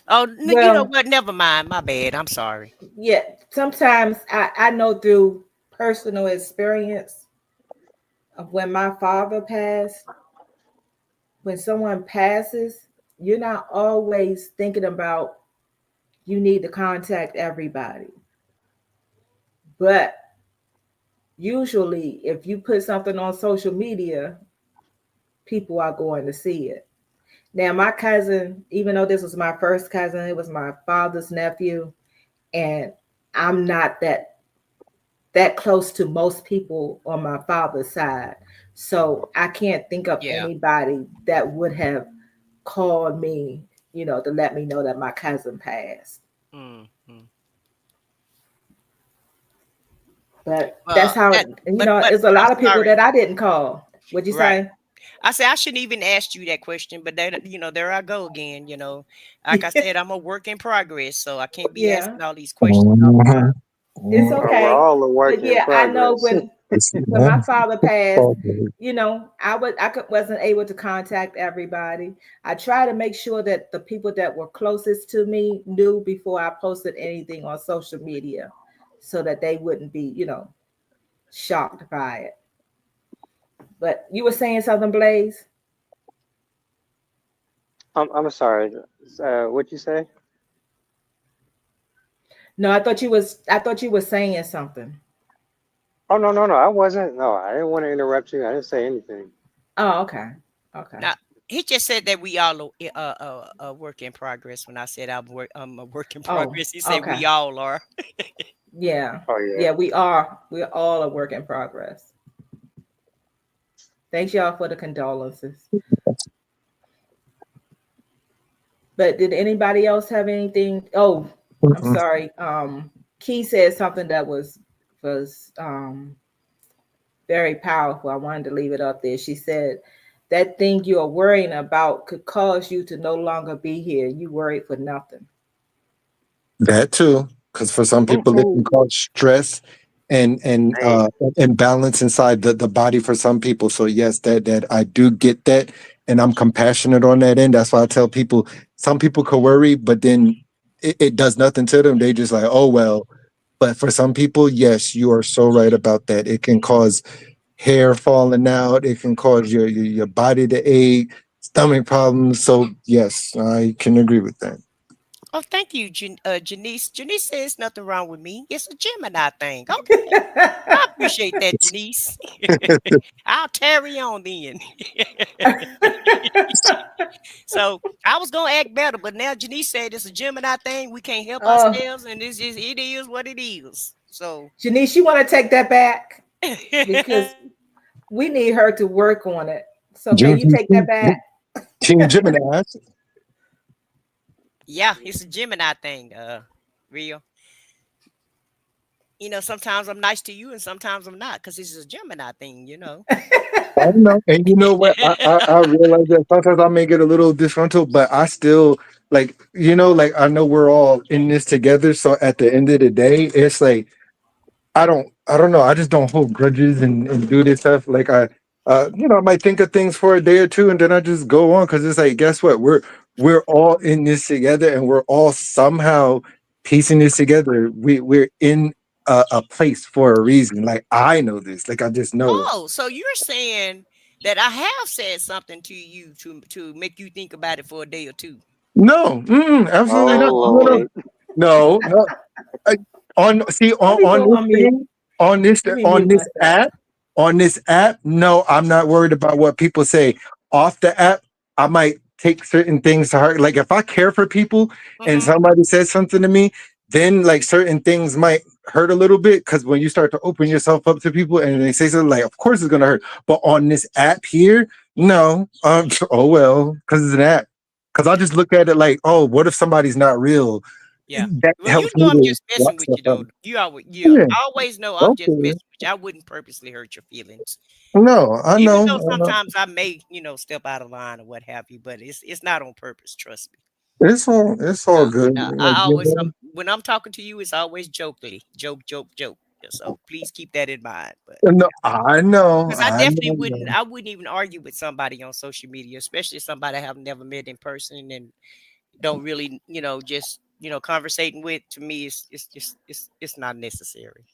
[SPEAKER 3] Oh, you know
[SPEAKER 1] Well,
[SPEAKER 3] what? Never mind. My bad. I'm sorry.
[SPEAKER 1] yeah, sometimes I know through personal experience of when my father passed, when someone passes, you're not always thinking about you need to contact everybody. But usually if you put something on social media, people are going to see it. Now, my cousin, even though this was my first cousin, it was my father's nephew, and I'm not that close to most people on my father's side. So I can't think of
[SPEAKER 3] Yeah.
[SPEAKER 1] anybody that would have called me, to let me know that my cousin passed.
[SPEAKER 3] Mm-hmm.
[SPEAKER 1] But that's
[SPEAKER 3] Well,
[SPEAKER 1] how,
[SPEAKER 3] that, but
[SPEAKER 1] it's a
[SPEAKER 3] I'm
[SPEAKER 1] lot of people
[SPEAKER 3] sorry.
[SPEAKER 1] that I didn't call. What'd you
[SPEAKER 3] Right.
[SPEAKER 1] say?
[SPEAKER 3] I say I shouldn't even ask you that question, but there I go again. Like I said, I'm a work in progress, so I can't be
[SPEAKER 1] Yeah,
[SPEAKER 3] asking all these questions all the time.
[SPEAKER 1] it's
[SPEAKER 4] We're
[SPEAKER 1] okay.
[SPEAKER 4] all a work
[SPEAKER 1] But
[SPEAKER 4] in
[SPEAKER 1] yeah, I know
[SPEAKER 4] progress.
[SPEAKER 1] when my father passed, wasn't able to contact everybody. I try to make sure that the people that were closest to me knew before I posted anything on social media, so that they wouldn't be, shocked by it. But you were saying something, Blaze?
[SPEAKER 4] I'm sorry. What you say?
[SPEAKER 1] No, I thought you were saying something.
[SPEAKER 4] Oh, no, no, no. I wasn't. No, I didn't want to interrupt you. I didn't say anything.
[SPEAKER 1] Oh, okay. Okay.
[SPEAKER 3] Now he just said that we all a work in progress. When I said I'm a work in
[SPEAKER 1] Oh,
[SPEAKER 3] progress, he said
[SPEAKER 1] okay.
[SPEAKER 3] we all are.
[SPEAKER 1] Yeah.
[SPEAKER 4] Oh, yeah.
[SPEAKER 1] Yeah, we are. We're all a work in progress. Thanks y'all for the condolences. But did anybody else have anything? Oh, I'm sorry. Key said something that was very powerful. I wanted to leave it up there. She said that thing you are worrying about could cause you to no longer be here. You worried for nothing.
[SPEAKER 2] That too, because for some people it can
[SPEAKER 4] Ooh,
[SPEAKER 2] cause stress and
[SPEAKER 4] man.
[SPEAKER 2] imbalance inside the body for some people. So yes, that I do get that, and I'm compassionate on that end. That's why I tell people some people could worry, but then it does nothing to them. They just like, oh well. But for some people, yes, you are so right about that. It can cause hair falling out. It can cause your body to ache, stomach problems. So yes, I can agree with that.
[SPEAKER 3] Oh, thank you, Janice. Janice says nothing wrong with me. It's a Gemini thing. Okay, I appreciate that, Janice. I'll carry on then. So I was gonna act better, but now Janice said it's a Gemini thing. We can't help
[SPEAKER 1] Oh,
[SPEAKER 3] ourselves, and it is what it is. So
[SPEAKER 1] Janice, you want to take that back because we need her to work on it. So can you take that back?
[SPEAKER 2] Team Gemini.
[SPEAKER 3] yeah, it's a Gemini thing. Real. Sometimes I'm nice to you, and sometimes I'm not, because it's a Gemini thing.
[SPEAKER 2] I don't know. And you know what? I realize that sometimes I may get a little disgruntled, but I still like, like I know we're all in this together. So at the end of the day, it's like I don't know. I just don't hold grudges and do this stuff. Like I might think of things for a day or two and then I just go on because it's like, guess what? We're all in this together and we're all somehow piecing this together. We're in a place for a reason. Like I know this. Like I just know it.
[SPEAKER 3] Oh, so you're saying that I have said something to you to make you think about it for a day or two?
[SPEAKER 2] No, absolutely not.
[SPEAKER 4] Oh,
[SPEAKER 3] Oh,
[SPEAKER 2] No,
[SPEAKER 3] okay.
[SPEAKER 2] no,
[SPEAKER 4] Lord.
[SPEAKER 2] no, no. I, on see
[SPEAKER 1] Let me
[SPEAKER 2] on
[SPEAKER 1] go
[SPEAKER 2] this
[SPEAKER 1] on mute.
[SPEAKER 2] thing on this
[SPEAKER 1] Let me
[SPEAKER 2] on
[SPEAKER 1] mute
[SPEAKER 2] this
[SPEAKER 1] myself.
[SPEAKER 2] app on this app. No, I'm not worried about what people say off the app. I might take certain things to heart. Like if I care for people and
[SPEAKER 3] Mm-hmm.
[SPEAKER 2] somebody says something to me, then like certain things might hurt a little bit because when you start to open yourself up to people and they say something like, of course it's gonna hurt. But on this app here, no, oh well, because it's an app. Because I just look at it like, oh, what if somebody's not real?
[SPEAKER 3] Yeah.
[SPEAKER 2] That
[SPEAKER 3] Well,
[SPEAKER 2] helps me
[SPEAKER 3] I'm
[SPEAKER 2] to
[SPEAKER 3] just messing
[SPEAKER 2] watch
[SPEAKER 3] with
[SPEAKER 2] stuff
[SPEAKER 3] you
[SPEAKER 2] out.
[SPEAKER 3] though. Yeah.
[SPEAKER 2] Yeah,
[SPEAKER 3] I always know I'm just
[SPEAKER 2] okay.
[SPEAKER 3] messing with you. I wouldn't purposely hurt your feelings.
[SPEAKER 2] No, I
[SPEAKER 3] Even
[SPEAKER 2] know.
[SPEAKER 3] though
[SPEAKER 2] I know.
[SPEAKER 3] sometimes I may, step out of line or what have you, but it's not on purpose, trust me.
[SPEAKER 2] It's all
[SPEAKER 3] No,
[SPEAKER 2] good.
[SPEAKER 3] no.
[SPEAKER 2] Like,
[SPEAKER 3] I always when I'm talking to you, it's always jokingly. Joke. So please keep that in mind. But
[SPEAKER 2] no, I know.
[SPEAKER 3] because
[SPEAKER 2] I know.
[SPEAKER 3] I wouldn't even argue with somebody on social media, especially somebody I have never met in person and don't really, just conversating with. To me, it's just it's not necessary.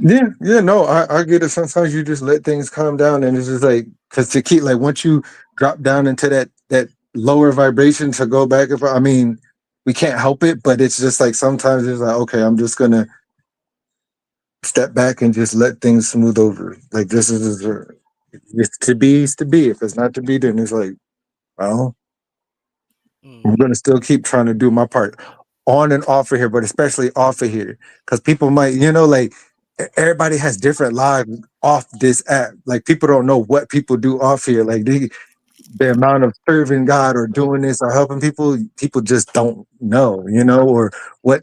[SPEAKER 2] Yeah, yeah, no, I get it. Sometimes you just let things calm down, and it's just like because to keep like once you drop down into that lower vibration to go back. If I mean, we can't help it, but it's just like sometimes it's like okay, I'm just gonna step back and just let things smooth over. Like this is it's to be, it's to be. If it's not to be, then it's like, well, I'm
[SPEAKER 3] Mhm.
[SPEAKER 2] gonna still keep trying to do my part on and off of here, but especially off of here, because people might, like everybody has different lives off this app. Like people don't know what people do off here. Like the amount of serving God or doing this or helping people just don't know, or what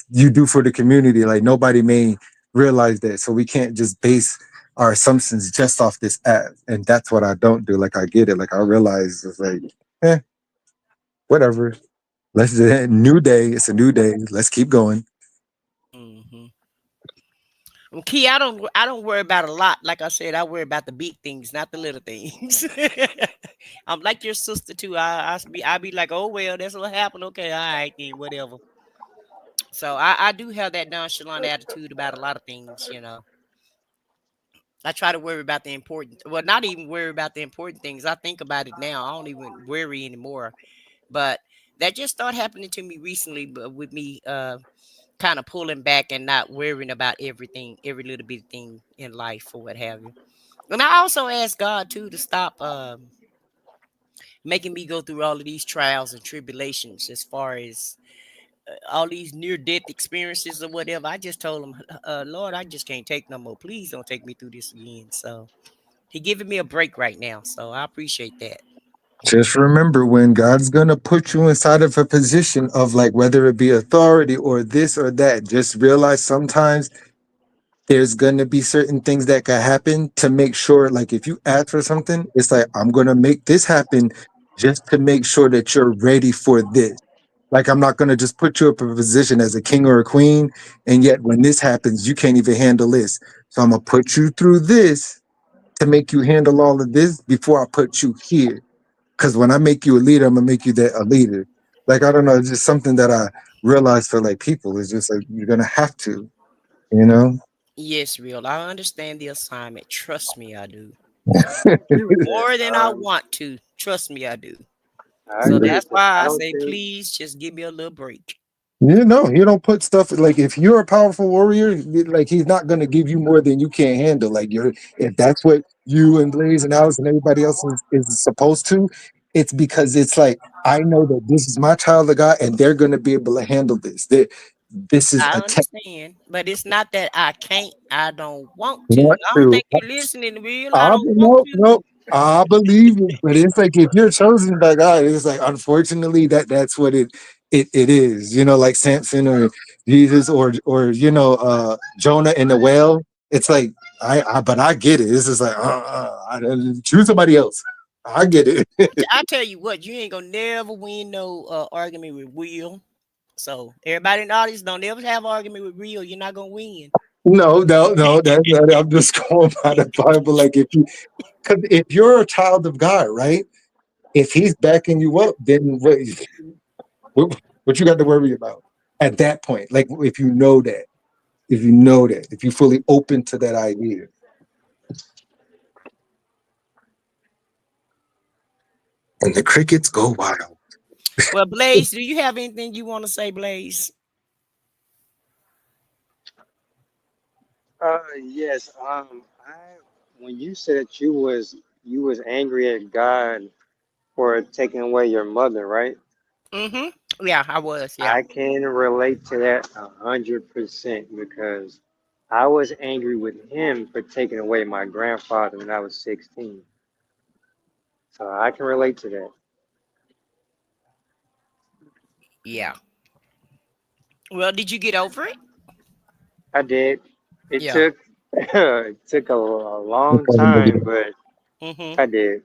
[SPEAKER 2] you do for the community. Like nobody may realize that. So we can't just base our assumptions just off this app. And that's what I don't do. Like I get it. Like I realize it's like, eh, whatever. Let's do it. New day. It's a new day. Let's keep going.
[SPEAKER 3] Mhm. Well, Key, I don't worry about a lot. Like I said, I worry about the big things, not the little things. I'm like your sister too. I be like, oh well, that's what happened. Okay, all right then, whatever. So I do have that nonchalant attitude about a lot of things. I try to worry about the important. Well, not even worry about the important things. I think about it now. I don't even worry anymore. But that just started happening to me recently. But with me, kind of pulling back and not worrying about everything, every little bit of thing in life or what have you. And I also ask God too to stop making me go through all of these trials and tribulations as far as all these near death experiences or whatever. I just told him, Lord, I just can't take no more. Please don't take me through this again. So he giving me a break right now. So I appreciate that.
[SPEAKER 2] Just remember when God's gonna put you inside of a position of like whether it be authority or this or that, just realize sometimes there's gonna be certain things that can happen to make sure, like if you ask for something, it's like I'm gonna make this happen just to make sure that you're ready for this. Like I'm not gonna just put you up in a position as a king or a queen, and yet when this happens, you can't even handle this. So I'm gonna put you through this to make you handle all of this before I put you here. Because when I make you a leader, I'm gonna make you a leader. Like I don't know, it's just something that I realize for like people. It's just like you're gonna have to, you know.
[SPEAKER 3] Yes, real. I understand the assignment. Trust me, I do.
[SPEAKER 4] I agree with that.
[SPEAKER 3] More than I want to. Trust me, I do.
[SPEAKER 4] I
[SPEAKER 3] So
[SPEAKER 4] agree
[SPEAKER 3] that's
[SPEAKER 4] with that. I
[SPEAKER 3] why I
[SPEAKER 4] don't
[SPEAKER 3] say,
[SPEAKER 4] think.
[SPEAKER 3] please just give me a little break.
[SPEAKER 2] You don't put stuff like if you're a powerful warrior, like he's not gonna give you more than you can't handle. Like you're if that's what you and Blaze and Alice and everybody else is supposed to, it's because it's like I know that this is my child of God and they're gonna be able to handle this. This is
[SPEAKER 3] I
[SPEAKER 2] a test.
[SPEAKER 3] understand, but it's not that I can't. I don't want to.
[SPEAKER 2] Want
[SPEAKER 3] I don't
[SPEAKER 2] to.
[SPEAKER 3] think you're listening, Will. I
[SPEAKER 2] I
[SPEAKER 3] don't want
[SPEAKER 2] no,
[SPEAKER 3] to.
[SPEAKER 2] no. I believe it, but it's like if you're chosen by God, it's like unfortunately that's what it is. Like Samson or Jesus or Jonah and the whale. It's like but I get it. This is like choose somebody else. I get it.
[SPEAKER 3] I tell you what, you ain't gonna never win no argument with Will. So everybody in the audience don't ever have an argument with Will. You're not gonna win.
[SPEAKER 2] No, no, no. I'm just going by the Bible. Like because if you're a child of God, right? If He's backing you up, then what you got to worry about at that point? Like if you fully open to that idea. And the crickets go wild.
[SPEAKER 3] Well, Blaze, do you have anything you want to say, Blaze?
[SPEAKER 4] Yes. I when you said that you was angry at God for taking away your mother, right?
[SPEAKER 3] Mm-hmm. Yeah, I was. Yeah.
[SPEAKER 4] I can relate to that 100% because I was angry with him for taking away my grandfather when I was 16. So I can relate to that.
[SPEAKER 3] Yeah. Well, did you get over it?
[SPEAKER 4] I did. It
[SPEAKER 3] Yeah.
[SPEAKER 4] took it took a long time, but
[SPEAKER 3] Mm-hmm.
[SPEAKER 4] I did.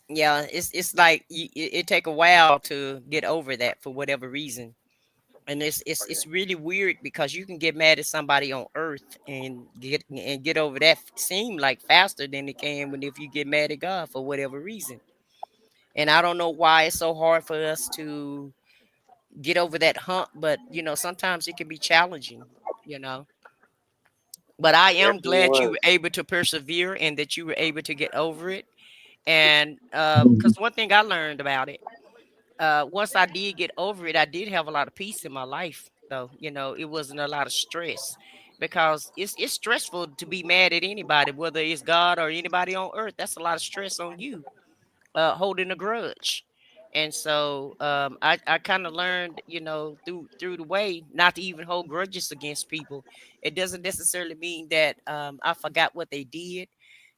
[SPEAKER 3] Yeah. It's like it take a while to get over that for whatever reason. And it's really weird because you can get mad at somebody on earth and get over that seem like faster than it can when if you get mad at God for whatever reason. And I don't know why it's so hard for us to get over that hump, but sometimes it can be challenging, you know. But I am
[SPEAKER 4] Definitely
[SPEAKER 3] glad you were
[SPEAKER 4] was.
[SPEAKER 3] able to persevere and that you were able to get over it. And because one thing I learned about it, once I did get over it, I did have a lot of peace in my life. though. It wasn't a lot of stress because it's stressful to be mad at anybody, whether it's God or anybody on earth. That's a lot of stress on you, holding a grudge. And so I kind of learned, through the way not to even hold grudges against people. It doesn't necessarily mean that I forgot what they did,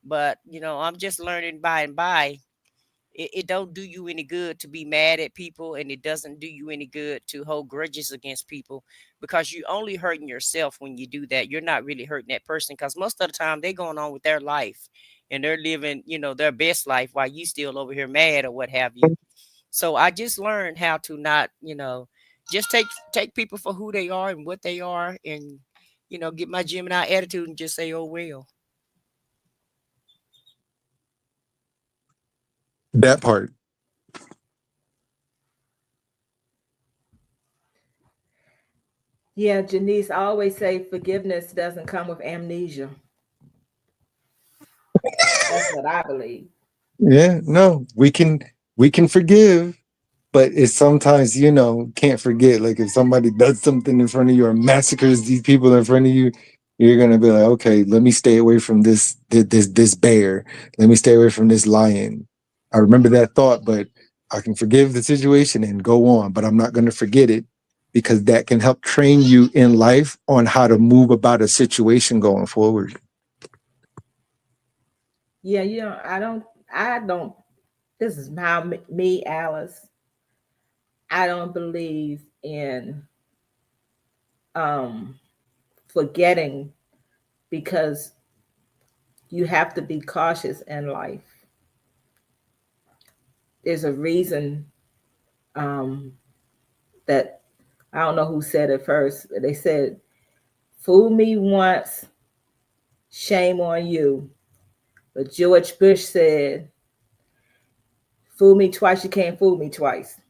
[SPEAKER 3] but I'm just learning by and by. It don't do you any good to be mad at people, and it doesn't do you any good to hold grudges against people, because you only hurting yourself when you do that. You're not really hurting that person, because most of the time they're going on with their life and they're living, their best life, while you still over here mad or what have you. So I just learned how to not, just take people for who they are and what they are, and get my Gemini attitude and just say, oh well.
[SPEAKER 2] That part.
[SPEAKER 1] Yeah, Janice, I always say forgiveness doesn't come with amnesia. That's what I believe.
[SPEAKER 2] Yeah, no, we can forgive, but it's sometimes, can't forget. Like if somebody does something in front of you or massacres these people in front of you, you're gonna be like, okay, let me stay away from this bear. Let me stay away from this lion. I remember that thought, but I can forgive the situation and go on, but I'm not gonna forget it, because that can help train you in life on how to move about a situation going forward.
[SPEAKER 1] Yeah, I don't, this is how me, Alice, I don't believe in um forgetting, because you have to be cautious in life. There's a reason um that, I don't know who said it first, but they said, fool me once, shame on you. But George Bush said, fool me twice, you can't fool me twice.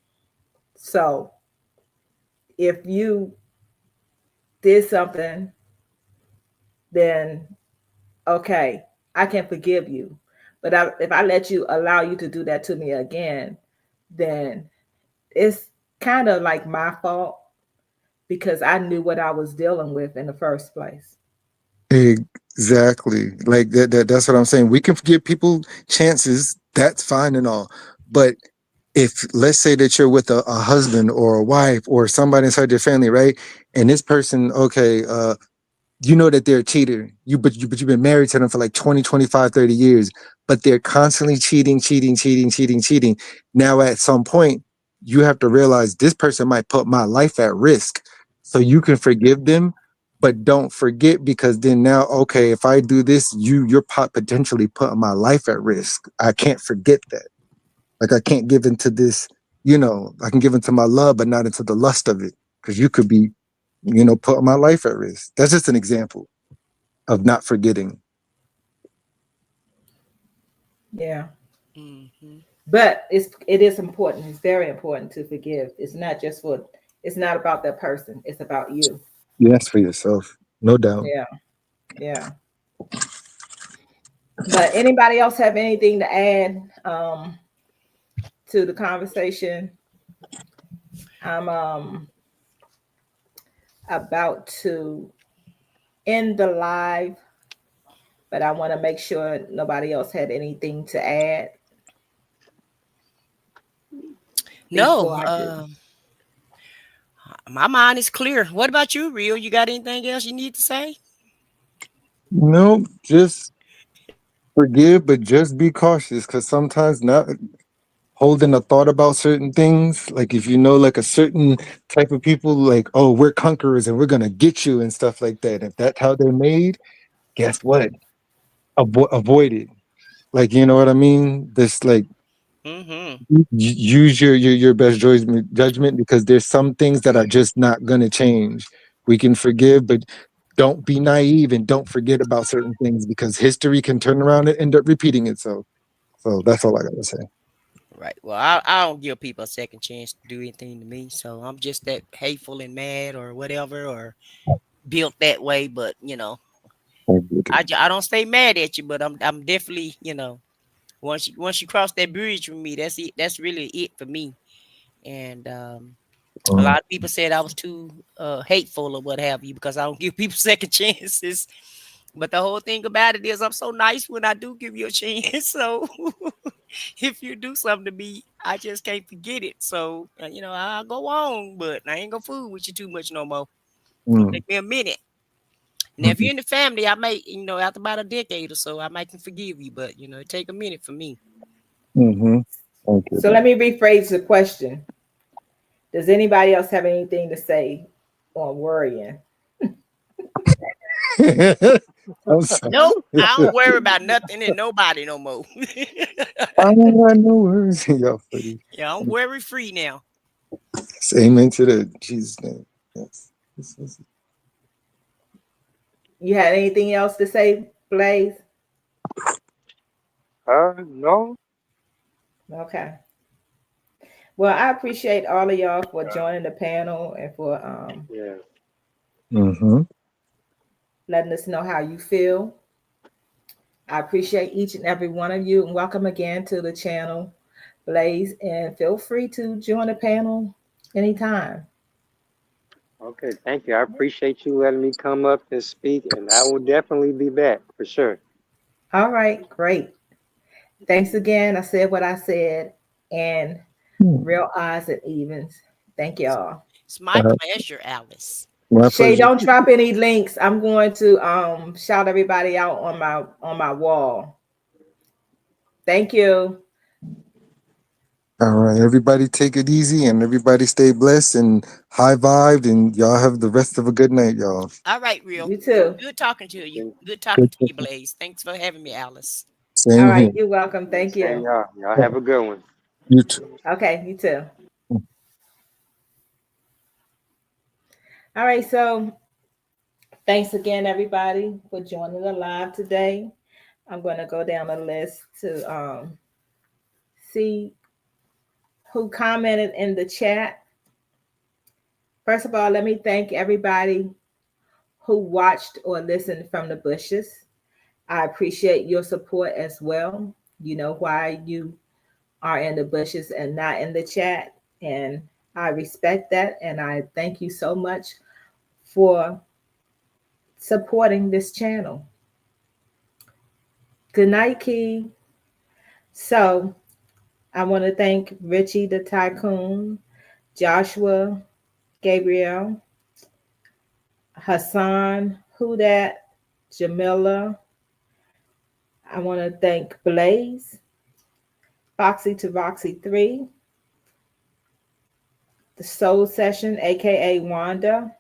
[SPEAKER 1] So if you did something, then okay, I can forgive you. But if I let you allow you to do that to me again, then it's kind of like my fault, because I knew what I was dealing with in the first place.
[SPEAKER 2] Exactly. Like that's what I'm saying. We can give people chances. That's fine and all. But if let's say that you're with a husband or a wife or somebody inside your family, right? And this person, okay, you know that they're a cheater. But you've been married to them for like 20, 25, 30 years, but they're constantly cheating. Now at some point, you have to realize this person might put my life at risk. So you can forgive them, but don't forget, because then now, okay, if I do this, you're potentially putting my life at risk. I can't forget that. Like I can't give into this, I can give into my love, but not into the lust of it. Because you could be, putting my life at risk. That's just an example of not forgetting.
[SPEAKER 1] Yeah.
[SPEAKER 3] Hmm.
[SPEAKER 1] But it is important. It's very important to forgive. It's not about that person. It's about you.
[SPEAKER 2] Yes, for yourself, no doubt.
[SPEAKER 1] Yeah. Yeah. But anybody else have anything to add to the conversation? I'm about to end the live, but I want to make sure nobody else had anything to add
[SPEAKER 3] No,
[SPEAKER 1] before I do.
[SPEAKER 3] my mind is clear. What about you, Real? You got anything else you need to say?
[SPEAKER 2] No, just forgive, but just be cautious, because sometimes not holding a thought about certain things, like if you know like a certain type of people, like, oh, we're conquerors and we're gonna get you and stuff like that. If that's how they're made, guess what? Avoid it. Like, you know what I mean? This like
[SPEAKER 3] Mm-hmm.
[SPEAKER 2] use your best judgment, because there's some things that are just not going to change. We can forgive, but don't be naive and don't forget about certain things, because history can turn around and end up repeating itself. So that's all I got to say.
[SPEAKER 3] Right. Well, I don't give people a second chance to do anything to me. So I'm just that hateful and mad or whatever, or built that way. But I don't stay mad at you, but I'm definitely, once you cross that bridge with me, that's it. That's really it for me. And A lot of people said I was too hateful or what have you because I don't give people second chances. But the whole thing about it is I'm so nice when I do give you a chance. So if you do something to me, I just can't forget it. So, I'll go on, but I ain't gonna fool with you too much no more. It'll take me a minute. Now, if you're in the family, I may, after about a decade or so, I might can forgive you, but, it take a minute for me.
[SPEAKER 2] Okay.
[SPEAKER 1] So let me rephrase the question. Does anybody else have anything to say on worrying?
[SPEAKER 2] I'm sorry.
[SPEAKER 3] Nope, I don't worry about nothing and nobody no more.
[SPEAKER 2] I don't got no words. Y'all funny.
[SPEAKER 3] Yeah, I'm worry free now.
[SPEAKER 2] Amen to the Jesus name. Yes.
[SPEAKER 1] You had anything else to say, Blaze?
[SPEAKER 4] No.
[SPEAKER 1] Okay. Well, I appreciate all of y'all for joining the panel and for
[SPEAKER 4] Yeah.
[SPEAKER 1] letting us know how you feel. I appreciate each and every one of you, and welcome again to the channel, Blaze. And feel free to join the panel anytime.
[SPEAKER 4] Okay, thank you. I appreciate you letting me come up and speak, and I will definitely be back for sure.
[SPEAKER 1] All right, great. Thanks again. I said what I said, and real odds and evens. Thank y'all.
[SPEAKER 3] It's my pleasure, Alice.
[SPEAKER 2] My
[SPEAKER 1] Shay,
[SPEAKER 2] pleasure.
[SPEAKER 1] don't drop any links. I'm going to shout everybody out on my wall. Thank you.
[SPEAKER 2] All right, everybody take it easy and everybody stay blessed and high vibed, and y'all have the rest of a good night, y'all.
[SPEAKER 3] All right, Real.
[SPEAKER 1] You too.
[SPEAKER 3] Good talking to you. Good talking to you, Blaze. Thanks for having me, Alice.
[SPEAKER 1] All
[SPEAKER 2] Same here.
[SPEAKER 1] right, you're welcome. Thank
[SPEAKER 4] Same
[SPEAKER 1] you.
[SPEAKER 4] y'all. Y'all have a good one.
[SPEAKER 2] You too.
[SPEAKER 1] Okay, you too. All right, so thanks again, everybody, for joining the live today. I'm going to go down the list to see who commented in the chat. First of all, let me thank everybody who watched or listened from the bushes. I appreciate your support as well. You know why you are in the bushes and not in the chat. And I respect that. And I thank you so much for supporting this channel. Good night, Key. So I want to thank Richie the Tycoon, Joshua, Gabriel, Hassan, Hudat, Jamila. I want to thank Blaze, Foxy to Roxy 3, the Soul Session, aka Wanda,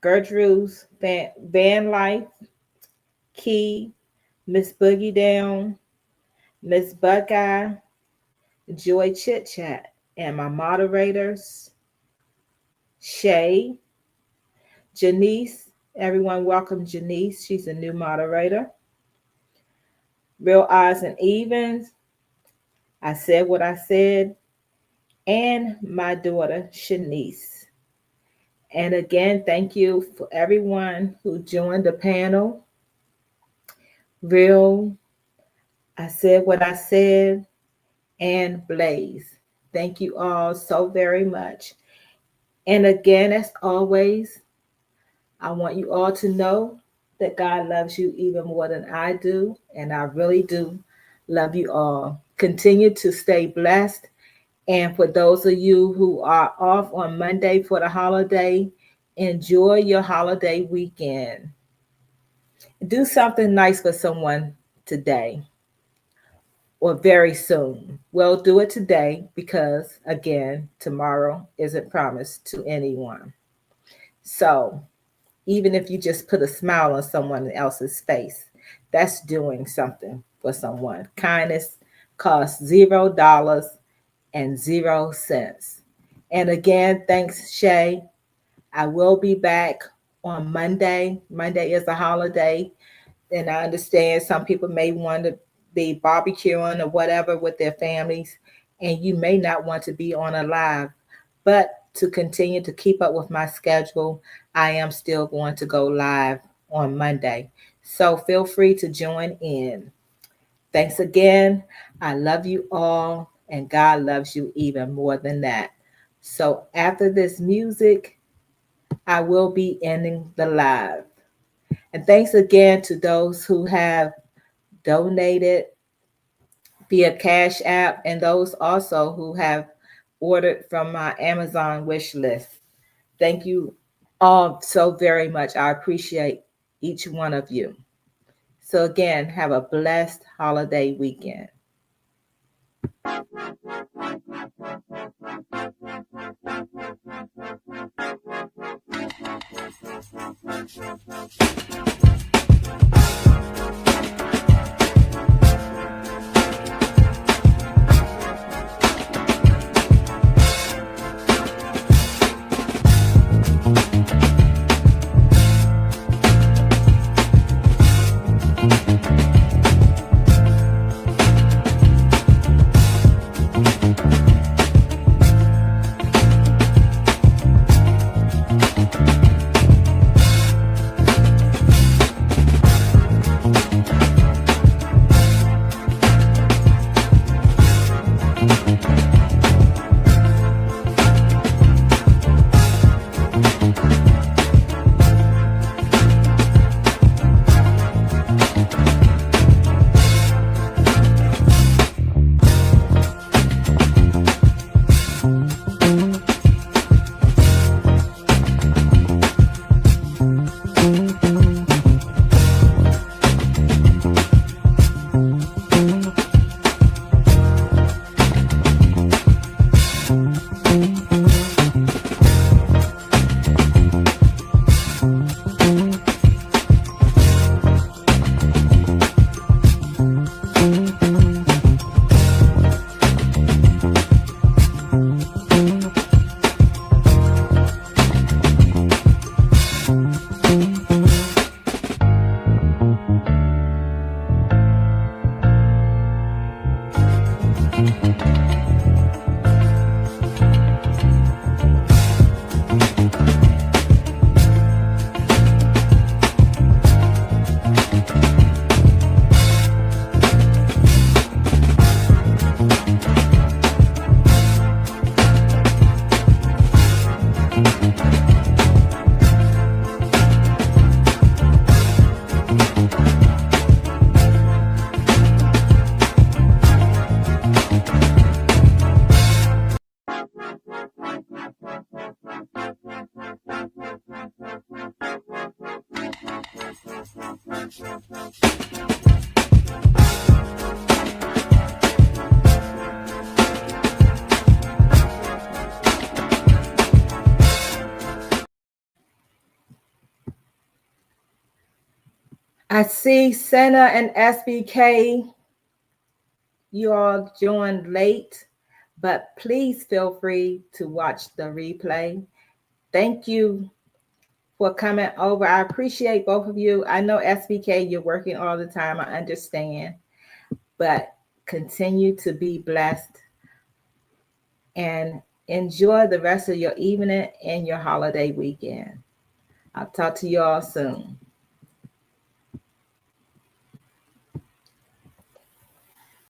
[SPEAKER 1] Gertrude's Van Life, Key, Miss Boogie Down, Miss Buckeye, Joy Chit Chat, and my moderators, Shay, Janice. Everyone welcome Janice. She's a new moderator. Real Odds and Evens. I said what I said. And my daughter, Shanice. And again, thank you for everyone who joined the panel. Real, I said what I said, and Blaze. Thank you all so very much. And again, as always, I want you all to know that God loves you even more than I do. And I really do love you all. Continue to stay blessed. And for those of you who are off on Monday for the holiday, enjoy your holiday weekend. Do something nice for someone today or very soon. Well, do it today because, again, tomorrow isn't promised to anyone. So, even if you just put a smile on someone else's face, that's doing something for someone. Kindness costs $0 and 0 cents. And again, thanks, Shay. I will be back on Monday. Monday is a holiday, and I understand some people may want to be barbecuing or whatever with their families, and you may not want to be on a live. But to continue to keep up with my schedule, I am still going to go live on Monday. So feel free to join in. Thanks again. I love you all, and God loves you even more than that. So after this music, I will be ending the live. And thanks again to those who have donated via Cash App and those also who have ordered from my Amazon wish list. Thank you all so very much. I appreciate each one of you. So again, have a blessed holiday weekend. I see Senna and SBK, you all joined late, but please feel free to watch the replay. Thank you for coming over. I appreciate both of you. I know SBK, you're working all the time. I understand, but continue to be blessed and enjoy the rest of your evening and your holiday weekend. I'll talk to you all soon.